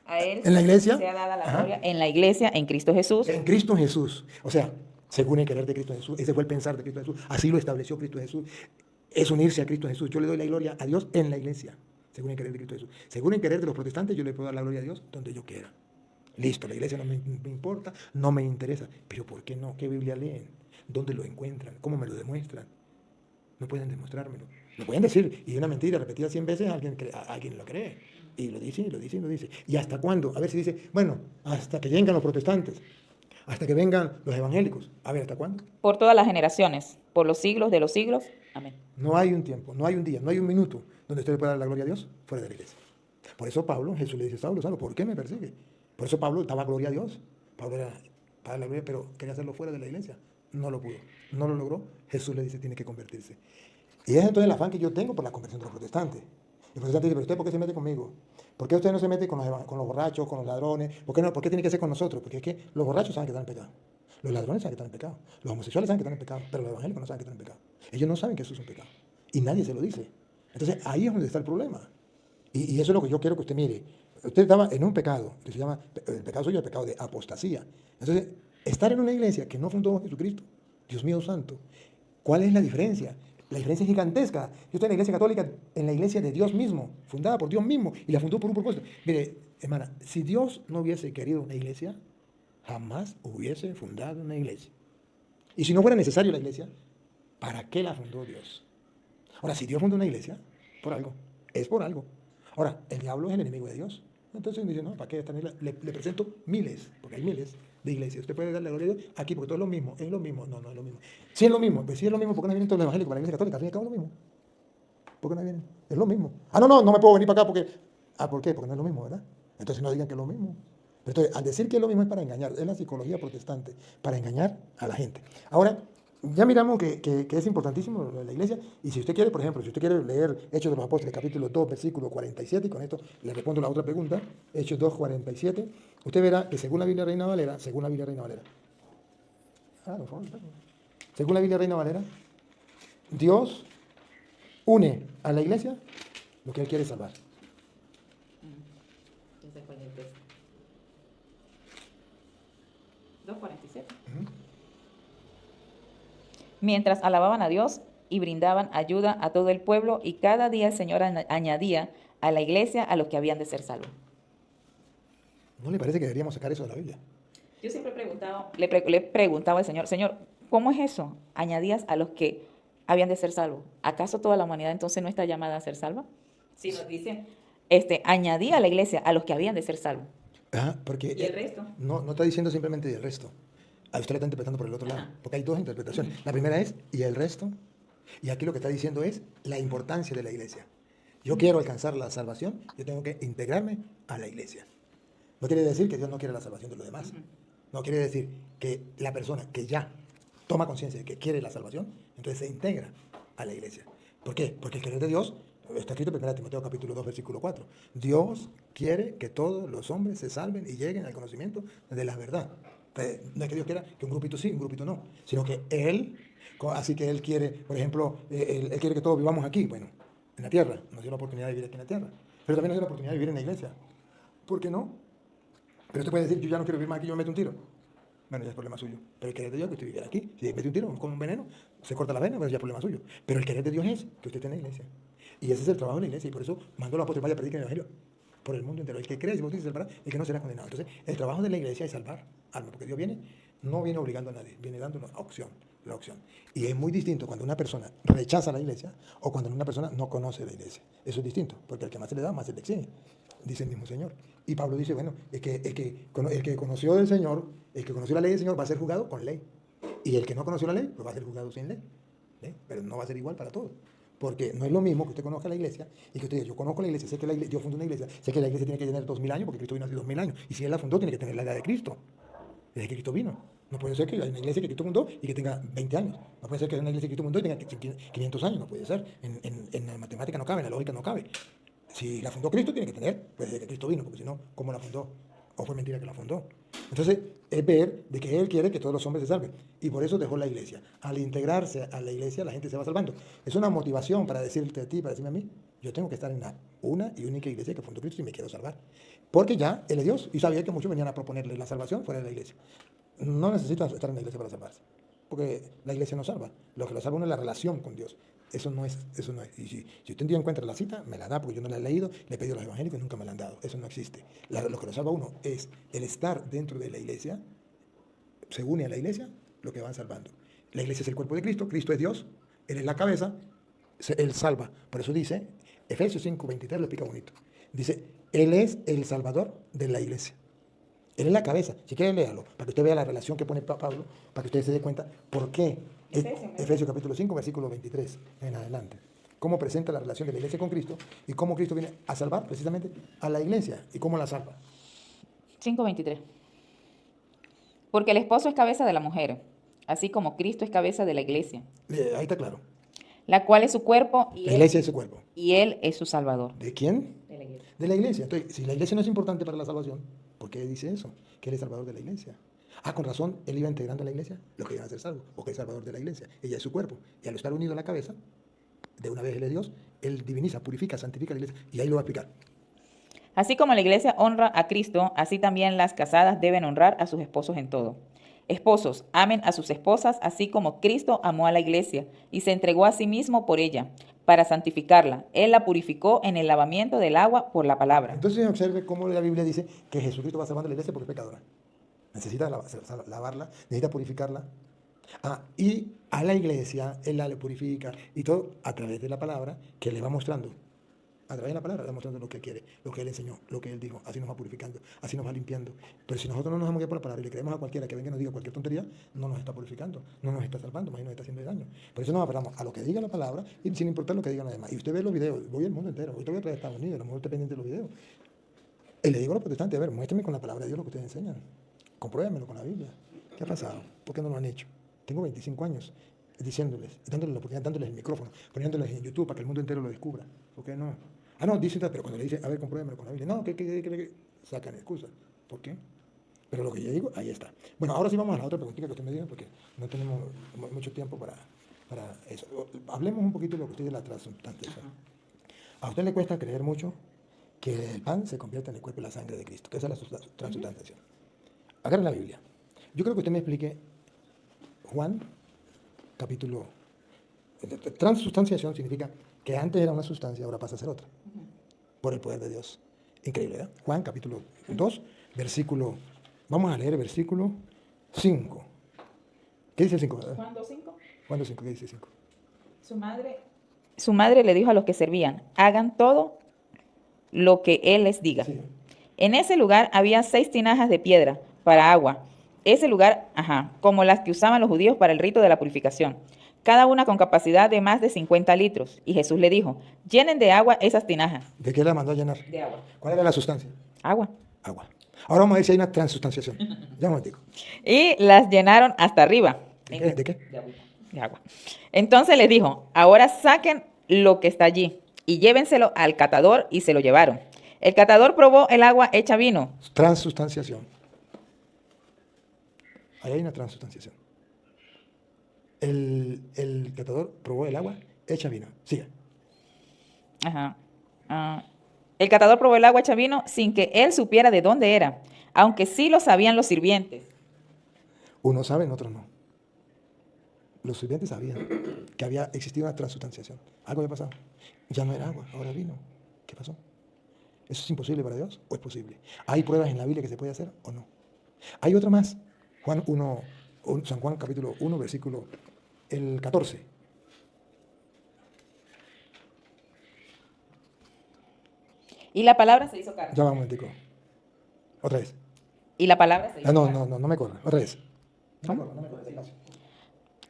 A él ¿En la iglesia? se ha dado la Ajá. gloria en la iglesia en Cristo Jesús. en Cristo Jesús. O sea, según el querer de Cristo Jesús. Ese fue el pensar de Cristo Jesús. Así lo estableció Cristo Jesús. Es unirse a Cristo Jesús. Yo le doy la gloria a Dios en la iglesia. Según el querer de Cristo Jesús. Según el querer de los protestantes, yo le puedo dar la gloria a Dios donde yo quiera. Listo, la iglesia no me importa, no me interesa. Pero ¿por qué no? ¿Qué Biblia leen? ¿Dónde lo encuentran? ¿Cómo me lo demuestran? No pueden demostrármelo. Lo pueden decir, y una mentira repetida 100 veces, alguien lo cree. Y lo dice, y lo dice, y lo dice. ¿Y hasta cuándo? A ver si dice, bueno, hasta que vengan los protestantes, hasta que vengan los evangélicos. A ver, ¿hasta cuándo? Por todas las generaciones, por los siglos de los siglos. Amén. No hay un tiempo, no hay un día, no hay un minuto donde usted le pueda dar la gloria a Dios fuera de la iglesia. Por eso Jesús le dice, Saulo, ¿por qué me persigue? Por eso Pablo daba gloria a Dios. Pablo era para la gloria, pero quería hacerlo fuera de la iglesia. No lo pudo, no lo logró. Jesús le dice, tiene que convertirse. Y es entonces el afán que yo tengo por la conversión de los protestantes. El protestante dice, pero ¿usted por qué se mete conmigo? ¿Por qué usted no se mete con los borrachos, con los ladrones? ¿Por qué tiene que ser con nosotros? Porque es que los borrachos saben que están en pecado. Los ladrones saben que están en pecado. Los homosexuales saben que están en pecado. Pero los evangélicos no saben que están en pecado. Ellos no saben que eso es un pecado. Y nadie se lo dice. Entonces ahí es donde está el problema. Y eso es lo que yo quiero que usted mire. Usted estaba en un pecado, que se llama, el pecado suyo es el pecado de apostasía. Entonces, estar en una iglesia que no fundó Jesucristo, Dios mío santo, ¿cuál es la diferencia? La diferencia es gigantesca. Yo estoy en la iglesia católica, en la iglesia de Dios mismo, fundada por Dios mismo, y la fundó por un propósito. Mire, hermana, si Dios no hubiese querido una iglesia, jamás hubiese fundado una iglesia. Y si no fuera necesario la iglesia, ¿para qué la fundó Dios? Ahora, si Dios fundó una iglesia, por algo, es por algo. Ahora, el diablo es el enemigo de Dios. Entonces dice, no, ¿para qué? Le presento miles, porque hay miles de iglesias. Usted puede darle gloria a Dios aquí, porque todo es lo mismo. Es lo mismo. No, no es lo mismo. Si es lo mismo, pues si es lo mismo, ¿por qué no vienen todos los evangélicos para la iglesia católica? Al fin y al cabo es lo mismo. ¿Por qué no vienen? Es lo mismo. Ah, no, no me puedo venir para acá porque... Ah, ¿por qué? Porque no es lo mismo, ¿verdad? Entonces no digan que es lo mismo. Pero entonces, al decir que es lo mismo es para engañar. Es la psicología protestante, para engañar a la gente. Ahora, ya miramos que es importantísimo lo de la iglesia, y si usted quiere, por ejemplo, si usted quiere leer Hechos de los Apóstoles, capítulo 2, versículo 47, y con esto le respondo la otra pregunta, Hechos 2, 47, usted verá que según la Biblia Reina Valera, según la Biblia Reina Valera, Dios une a la iglesia lo que Él quiere salvar. Ese fue el texto. 2:47. Mientras alababan a Dios y brindaban ayuda a todo el pueblo, y cada día el Señor añadía a la iglesia a los que habían de ser salvos. ¿No le parece que deberíamos sacar eso de la Biblia? Yo siempre he preguntado, le preguntaba al Señor, ¿cómo es eso? Añadías a los que habían de ser salvos. ¿Acaso toda la humanidad entonces no está llamada a ser salva? Si nos dicen, añadía a la iglesia a los que habían de ser salvos. Porque ¿Y el resto? No está diciendo simplemente el resto. A usted le está interpretando por el otro lado, porque hay dos interpretaciones. La primera es, ¿y el resto? Y aquí lo que está diciendo es la importancia de la iglesia. Yo quiero alcanzar la salvación, yo tengo que integrarme a la iglesia. No quiere decir que Dios no quiere la salvación de los demás. No quiere decir que la persona que ya toma conciencia de que quiere la salvación, entonces se integra a la iglesia. ¿Por qué? Porque el querer de Dios, está escrito en 1 Timoteo capítulo 2, versículo 4. Dios quiere que todos los hombres se salven y lleguen al conocimiento de la verdad. No es que Dios quiera que un grupito sí, un grupito no, sino que Él, así que Él quiere, por ejemplo, Él quiere que todos vivamos aquí, bueno, en la tierra, nos dio la oportunidad de vivir aquí en la tierra, pero también nos dio la oportunidad de vivir en la iglesia. ¿Por qué no? Pero usted puede decir, yo ya no quiero vivir más aquí, yo me meto un tiro. Bueno, ya es problema suyo. Pero el querer de Dios es que usted viviera aquí. Si mete un tiro con un veneno, se corta la vena, bueno, ya es problema suyo. Pero el querer de Dios es que usted esté en la iglesia. Y ese es el trabajo de la iglesia, y por eso mandó a los apóstoles para predicar el evangelio por el mundo entero. El que cree y se bautiza se salvará, el que no será condenado. Entonces, el trabajo de la iglesia es salvar almas, porque Dios no viene obligando a nadie, viene dando una opción, la opción. Y es muy distinto cuando una persona rechaza la iglesia o cuando una persona no conoce la iglesia. Eso es distinto, porque el que más se le da, más se le exige, dice el mismo Señor. Y Pablo dice, bueno, el que conoció del Señor, el que conoció la ley del Señor va a ser juzgado con ley. Y el que no conoció la ley, pues va a ser juzgado sin ley. Pero no va a ser igual para todos. Porque no es lo mismo que usted conozca la iglesia y que usted diga, yo conozco la iglesia, sé que Dios fundó una iglesia, sé que la iglesia tiene que tener 2000 años porque Cristo vino hace 2000 años. Y si Él la fundó, tiene que tener la edad de Cristo, desde que Cristo vino. No puede ser que haya una iglesia que Cristo fundó y que tenga 20 años. No puede ser que haya una iglesia que Cristo fundó y tenga 500 años. No puede ser. En la matemática no cabe, en la lógica no cabe. Si la fundó Cristo, tiene que tener, pues desde que Cristo vino, porque si no, ¿cómo la fundó? ¿O fue mentira que la fundó? Entonces, es ver de que Él quiere que todos los hombres se salven. Y por eso dejó la iglesia. Al integrarse a la iglesia, la gente se va salvando. Es una motivación para decirte a ti, para decirme a mí, yo tengo que estar en la una y única iglesia que fundó Cristo y me quiero salvar. Porque ya Él es Dios y sabía que muchos venían a proponerle la salvación fuera de la iglesia. No necesitan estar en la iglesia para salvarse. Porque la iglesia no salva. Lo que lo salva uno es la relación con Dios. Eso no es. Y si usted un día encuentra la cita, me la da porque yo no la he leído, le he pedido a los evangélicos y nunca me la han dado. Eso no existe. Lo que lo salva a uno es el estar dentro de la iglesia, se une a la iglesia, lo que van salvando. La iglesia es el cuerpo de Cristo, Cristo es Dios, Él es la cabeza, Él salva. Por eso dice, Efesios 5:23 lo explica bonito. Dice, Él es el salvador de la iglesia. Él es la cabeza. Si quiere, léalo, para que usted vea la relación que pone Pablo, para que usted se dé cuenta por qué. Efesios capítulo 5, versículo 23 en adelante. Cómo presenta la relación de la iglesia con Cristo y cómo Cristo viene a salvar precisamente a la iglesia y cómo la salva. 5:23. Porque el esposo es cabeza de la mujer, así como Cristo es cabeza de la iglesia. Ahí está claro. la cual es su cuerpo La iglesia es su cuerpo. y Él es su Salvador. ¿De quién? De la iglesia. De la iglesia. Entonces, si la iglesia no es importante para la salvación, ¿por qué dice eso? Que Él es salvador de la iglesia. Ah, con razón, Él iba integrando a la iglesia los que iban a ser salvos, porque es salvador de la iglesia. Ella es su cuerpo. Y al estar unido a la cabeza, de una vez Él es Dios, Él diviniza, purifica, santifica la iglesia. Y ahí lo va a explicar. Así como la iglesia honra a Cristo, así también las casadas deben honrar a sus esposos en todo. Esposos, amen a sus esposas, así como Cristo amó a la iglesia y se entregó a sí mismo por ella, para santificarla. Él la purificó en el lavamiento del agua por la palabra. Entonces observe cómo la Biblia dice que Jesucristo va salvando a la iglesia porque es pecadora. Necesita lavarla, necesita purificarla. Ah, y a la iglesia Él la purifica y todo a través de la palabra que le va mostrando. A través de la palabra le va mostrando lo que quiere, lo que Él enseñó, lo que Él dijo. Así nos va purificando, así nos va limpiando. Pero si nosotros no nos dejamos guiar por la palabra y le creemos a cualquiera que venga y nos diga cualquier tontería, no nos está purificando, no nos está salvando, más bien nos está haciendo daño. Por eso nos aferramos a lo que diga la palabra y sin importar lo que digan los demás. Y usted ve los videos, voy al mundo entero, hoy te voy a traer a Estados Unidos, a lo mejor usted pendiente de los videos. Y le digo a los protestantes, a ver, muéstrame con la palabra de Dios lo que ustedes enseñan. Compruébemelo con la Biblia. ¿Qué ha pasado? ¿Por qué no lo han hecho? Tengo 25 años diciéndoles, dándoles la oportunidad, dándoles el micrófono, poniéndoles en YouTube para que el mundo entero lo descubra. ¿Por qué no? Ah, no, dicen, pero cuando le dicen, a ver, compruébemelo con la Biblia, no, que sacan excusas. ¿Por qué? Pero lo que yo digo, ahí está. Bueno, ahora sí vamos a la otra preguntita que usted me diga, porque no tenemos mucho tiempo para eso. Hablemos un poquito de lo que usted dice de la transustanciación. A usted le cuesta creer mucho que el pan se convierta en el cuerpo y la sangre de Cristo, que esa es la transustanciación. Agarre la Biblia. Yo creo que usted me explique Juan, capítulo... Transustanciación significa que antes era una sustancia, ahora pasa a ser otra, por el poder de Dios. Increíble, ¿verdad? Juan, capítulo 2, versículo... Vamos a leer el versículo 5. ¿Qué dice el 5? Juan 2:5. Juan 2:5, ¿qué dice el 5? Su madre le dijo a los que servían, hagan todo lo que Él les diga. Sí. En ese lugar había 6 tinajas de piedra para agua. Ese lugar, como las que usaban los judíos para el rito de la purificación. Cada una con capacidad de más de 50 litros. Y Jesús le dijo, llenen de agua esas tinajas. ¿De qué la mandó a llenar? De agua. ¿Cuál era la sustancia? Agua. Agua. Ahora vamos a ver si hay una transustanciación. Ya un momentico. Y las llenaron hasta arriba. ¿De qué? ¿De qué? De agua. Entonces les dijo, ahora saquen lo que está allí y llévenselo al catador, y se lo llevaron. El catador probó el agua hecha vino. Transustanciación. Ahí hay una transustanciación. El catador probó el agua hecha vino. Siga. El catador probó el agua hecha vino sin que él supiera de dónde era, aunque sí lo sabían los sirvientes. Unos saben, otros no. Los sirvientes sabían que había existido una transustanciación. Algo había pasado. Ya no era agua, ahora vino. ¿Qué pasó? ¿Eso es imposible para Dios o es posible? ¿Hay pruebas en la Biblia que se puede hacer o no? Hay otra más. San Juan capítulo 1, versículo el 14. Y la palabra se hizo carne. Ya va un momentico. Otra vez. Y la palabra se hizo carne. No me corra. Otra vez. ¿Cómo?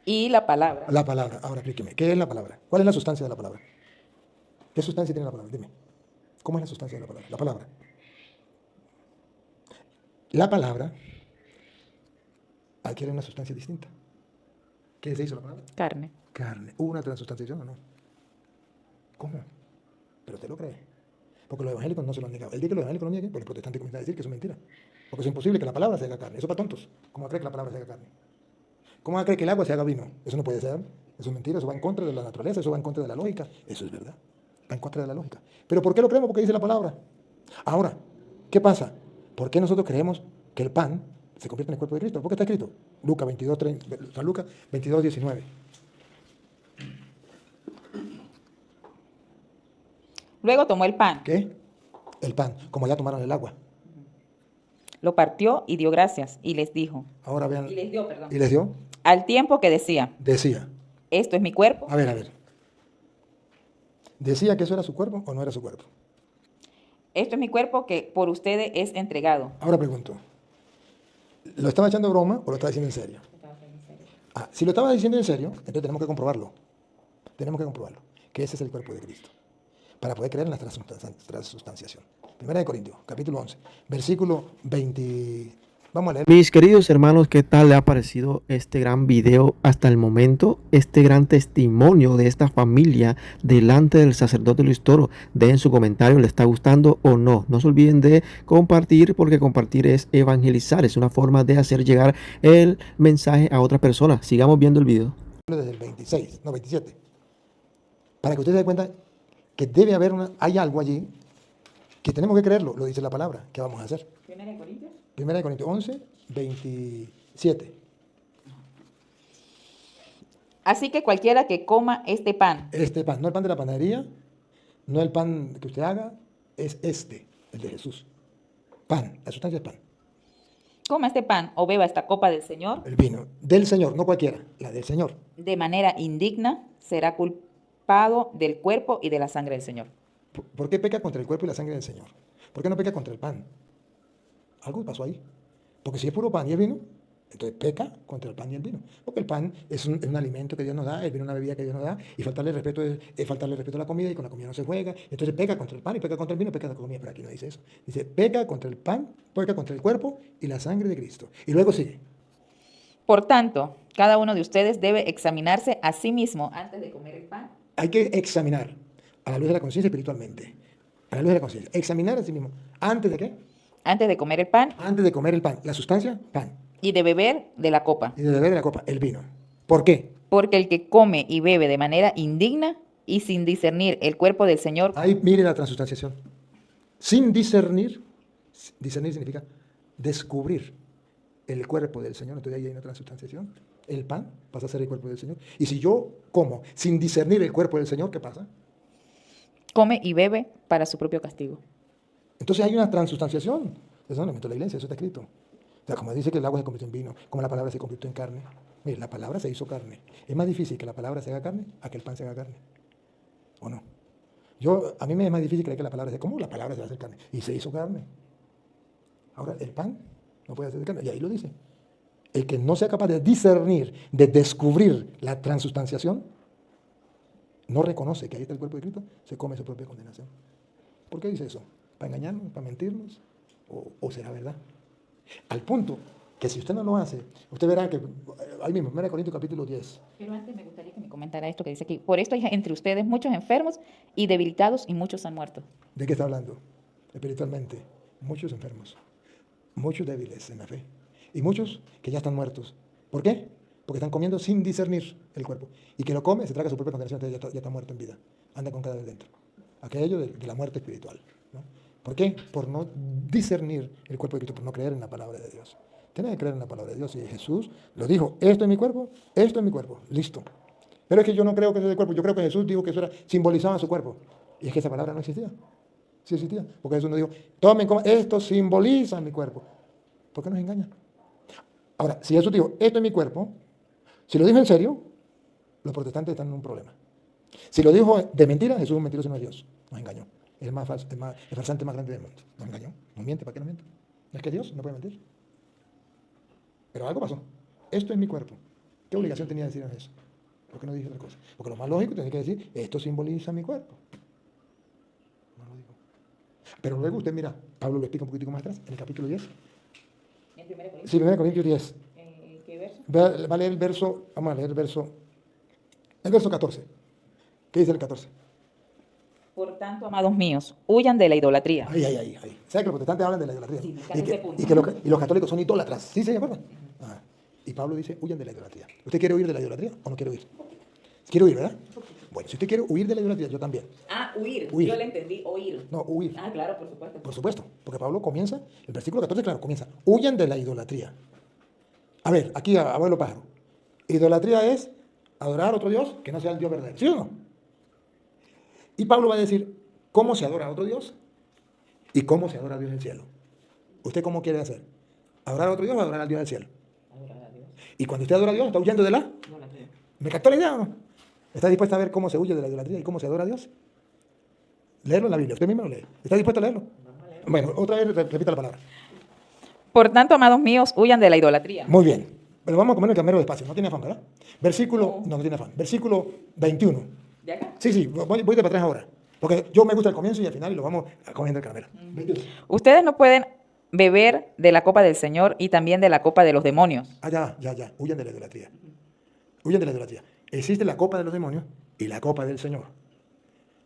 Y la palabra. La palabra. Ahora explíqueme. ¿Qué es la palabra? ¿Cuál es la sustancia de la palabra? ¿Qué sustancia tiene la palabra? Dime. ¿Cómo es la sustancia de la palabra? La palabra. La palabra adquiere una sustancia distinta. ¿Qué se hizo la palabra? Carne. Carne. ¿Hubo una transustanciación o no? ¿Cómo? Pero usted lo cree. Porque los evangélicos no se lo han negado. El día que los evangélicos lo nieguen, pues los protestantes comienzan a decir que eso es mentira. Porque es imposible que la palabra se haga carne. Eso es para tontos. ¿Cómo va a creer que la palabra se haga carne? ¿Cómo va a creer que el agua se haga vino? Eso no puede ser. Eso es mentira. Eso va en contra de la naturaleza. Eso va en contra de la lógica. Eso es verdad. Va en contra de la lógica. ¿Pero por qué lo creemos? Porque dice la palabra. Ahora, ¿qué pasa? ¿Por qué nosotros creemos que el pan se convierte en el cuerpo de Cristo? ¿Por qué está escrito? San Lucas 22, 19. Luego tomó el pan, ¿Qué? El pan, como ya tomaron el agua. lo partió y dio gracias y les dijo. Ahora vean. Y les dio, perdón. ¿Y les dio? Al tiempo que decía, Decía. esto es mi cuerpo. A ver. ¿Decía que eso era su cuerpo o no era su cuerpo? Esto es mi cuerpo que por ustedes es entregado. Ahora pregunto. ¿Lo estaba echando broma o lo estaba diciendo en serio? Ah, si lo estaba diciendo en serio, entonces tenemos que comprobarlo. Tenemos que comprobarlo. Que ese es el cuerpo de Cristo. Para poder creer en la transustanciación. Primera de Corintios, capítulo 11, versículo 20, Vamos a leer. Mis queridos hermanos, ¿qué tal le ha parecido este gran video hasta el momento? Este gran testimonio de esta familia delante del sacerdote Luis Toro. Dejen su comentario, ¿le está gustando o no? No se olviden de compartir, porque compartir es evangelizar, es una forma de hacer llegar el mensaje a otra persona. Sigamos viendo el video. Desde el 26, no, 27. Para que ustedes se den cuenta que debe haber hay algo allí que tenemos que creerlo, lo dice la palabra. ¿Qué vamos a hacer? Primera de Corintios. 1 Corintios 11, 27. Así que cualquiera que coma este pan Este pan, no el pan de la panadería, no el pan que usted haga, es el de Jesús. Pan, la sustancia es pan. coma este pan o beba esta copa del Señor El vino del Señor, no cualquiera, la del Señor. de manera indigna, será culpado del cuerpo y de la sangre del Señor. ¿Por qué peca contra el cuerpo y la sangre del Señor? ¿Por qué no peca contra el pan? Algo pasó ahí. Porque si es puro pan y es vino, entonces peca contra el pan y el vino. Porque el pan es un alimento que Dios nos da, el vino es una bebida que Dios nos da, y faltarle respeto es faltarle respeto a la comida, y con la comida no se juega. Entonces peca contra el pan y peca contra el vino, peca contra la comida. Pero aquí no dice eso. Dice, peca contra el pan, peca contra el cuerpo y la sangre de Cristo. Y luego sigue. Por tanto, cada uno de ustedes debe examinarse a sí mismo antes de comer el pan. Hay que examinar a la luz de la conciencia espiritualmente. A la luz de la conciencia. Examinar a sí mismo. ¿Antes de qué? Antes de comer el pan Antes de comer el pan. La sustancia, pan. y de beber de la copa. Y de beber de la copa, el vino. ¿Por qué? Porque el que come y bebe de manera indigna y sin discernir el cuerpo del Señor, Ahí mire la transustanciación. Sin discernir, discernir significa descubrir el cuerpo del Señor. Entonces ahí hay una transustanciación. El pan pasa a ser el cuerpo del Señor. Y si yo como sin discernir el cuerpo del Señor, ¿qué pasa? come y bebe para su propio castigo. Entonces hay una transustanciación. Eso no lo inventó la iglesia, eso está escrito. O sea, como dice que el agua se convirtió en vino, como la palabra se convirtió en carne. Mire, la palabra se hizo carne. Es más difícil que la palabra se haga carne a que el pan se haga carne. ¿O no? A mí me es más difícil creer que la palabra se... ¿Cómo la palabra se va a hacer carne? Y se hizo carne. Ahora, el pan no puede hacer carne. Y ahí lo dice. El que no sea capaz de discernir, de descubrir la transustanciación, no reconoce que ahí está el cuerpo de Cristo, se come su propia condenación. ¿Por qué dice eso? ¿Para engañarnos? ¿Para mentirnos? ¿O será verdad? Al punto que si usted no lo hace, usted verá que ahí mismo, 1 Corintios capítulo 10. Pero antes me gustaría que me comentara esto que dice aquí. Por esto hay entre ustedes muchos enfermos y debilitados y muchos han muerto. ¿De qué está hablando? Espiritualmente, muchos enfermos, muchos débiles en la fe y muchos que ya están muertos. ¿Por qué? Porque están comiendo sin discernir el cuerpo. Y que lo come, se traga su propia condenación, entonces ya está muerto en vida. Anda con cadáver dentro. Aquello de la muerte espiritual, ¿no? ¿Por qué? Por no discernir el cuerpo de Cristo, por no creer en la palabra de Dios. Tiene que creer en la palabra de Dios. Y Jesús lo dijo, esto es mi cuerpo, listo. Pero es que yo no creo que eso es el cuerpo, yo creo que Jesús dijo que eso simbolizaba su cuerpo. Y es que esa palabra no existía. Sí existía, porque Jesús no dijo, tomen, coman, esto simboliza mi cuerpo. ¿Por qué nos engaña? Ahora, si Jesús dijo, esto es mi cuerpo, si lo dijo en serio, los protestantes están en un problema. Si lo dijo de mentira, Jesús es un mentiroso, no es Dios. Nos engañó. Es el farsante más grande del mundo. Nos engañó. Nos miente. ¿Para qué nos miente? ¿No es que Dios no puede mentir? Pero algo pasó. Esto es mi cuerpo. ¿Qué obligación tenía de decirnos eso? ¿Por qué no dije otra cosa? Porque lo más lógico tenía que decir, esto simboliza mi cuerpo. No lo digo. Pero luego usted mira, Pablo lo explica un poquitico más atrás, en el capítulo 10. ¿En 1 Corintios? Sí, 1 Corintios 10. ¿Qué verso? Va a leer el verso, vamos a leer el verso 14. ¿Qué dice el 14? Por tanto, amados míos, huyan de la idolatría. Ahí. ¿Sabe que los protestantes hablan de la idolatría? Sí, y los católicos son idólatras. ¿Sí se acuerdan? Ah, y Pablo dice, huyan de la idolatría. ¿Usted quiere huir de la idolatría o no quiere huir? Quiere huir, ¿verdad? Bueno, si usted quiere huir de la idolatría, yo también. Ah, huir. Huir. Yo le entendí, oír. No, huir. Ah, claro, por supuesto. Por supuesto, porque Pablo comienza, el versículo 14, claro, comienza, huyan de la idolatría. A ver, aquí, abuelo pájaro. Idolatría es adorar a otro Dios que no sea el Dios verdadero. ¿Sí o no? Y Pablo va a decir cómo se adora a otro Dios y cómo se adora a Dios del cielo. ¿Usted cómo quiere hacer? ¿Adorar a otro Dios o adorar al Dios del cielo? Adorar a Dios. Y cuando usted adora a Dios, ¿está huyendo de la? Idolatría. ¿Me captó la idea o no? ¿Está dispuesta a ver cómo se huye de la idolatría y cómo se adora a Dios? Leerlo en la Biblia, usted mismo lo lee. ¿Está dispuesto a leerlo? Bueno, otra vez repita la palabra. Por tanto, amados míos, huyan de la idolatría. Muy bien. Pero vamos a comer el camero despacio, no tiene afán, ¿verdad? No tiene afán. Versículo 21. ¿De acá? Sí, voy de para atrás ahora. Porque yo me gusta el comienzo y al final y lo vamos a comiendo el caramelo. 22. Ustedes no pueden beber de la copa del Señor y también de la copa de los demonios. Ah, ya. Huyan de la idolatría. Huyan de la idolatría. Existe la copa de los demonios y la copa del Señor.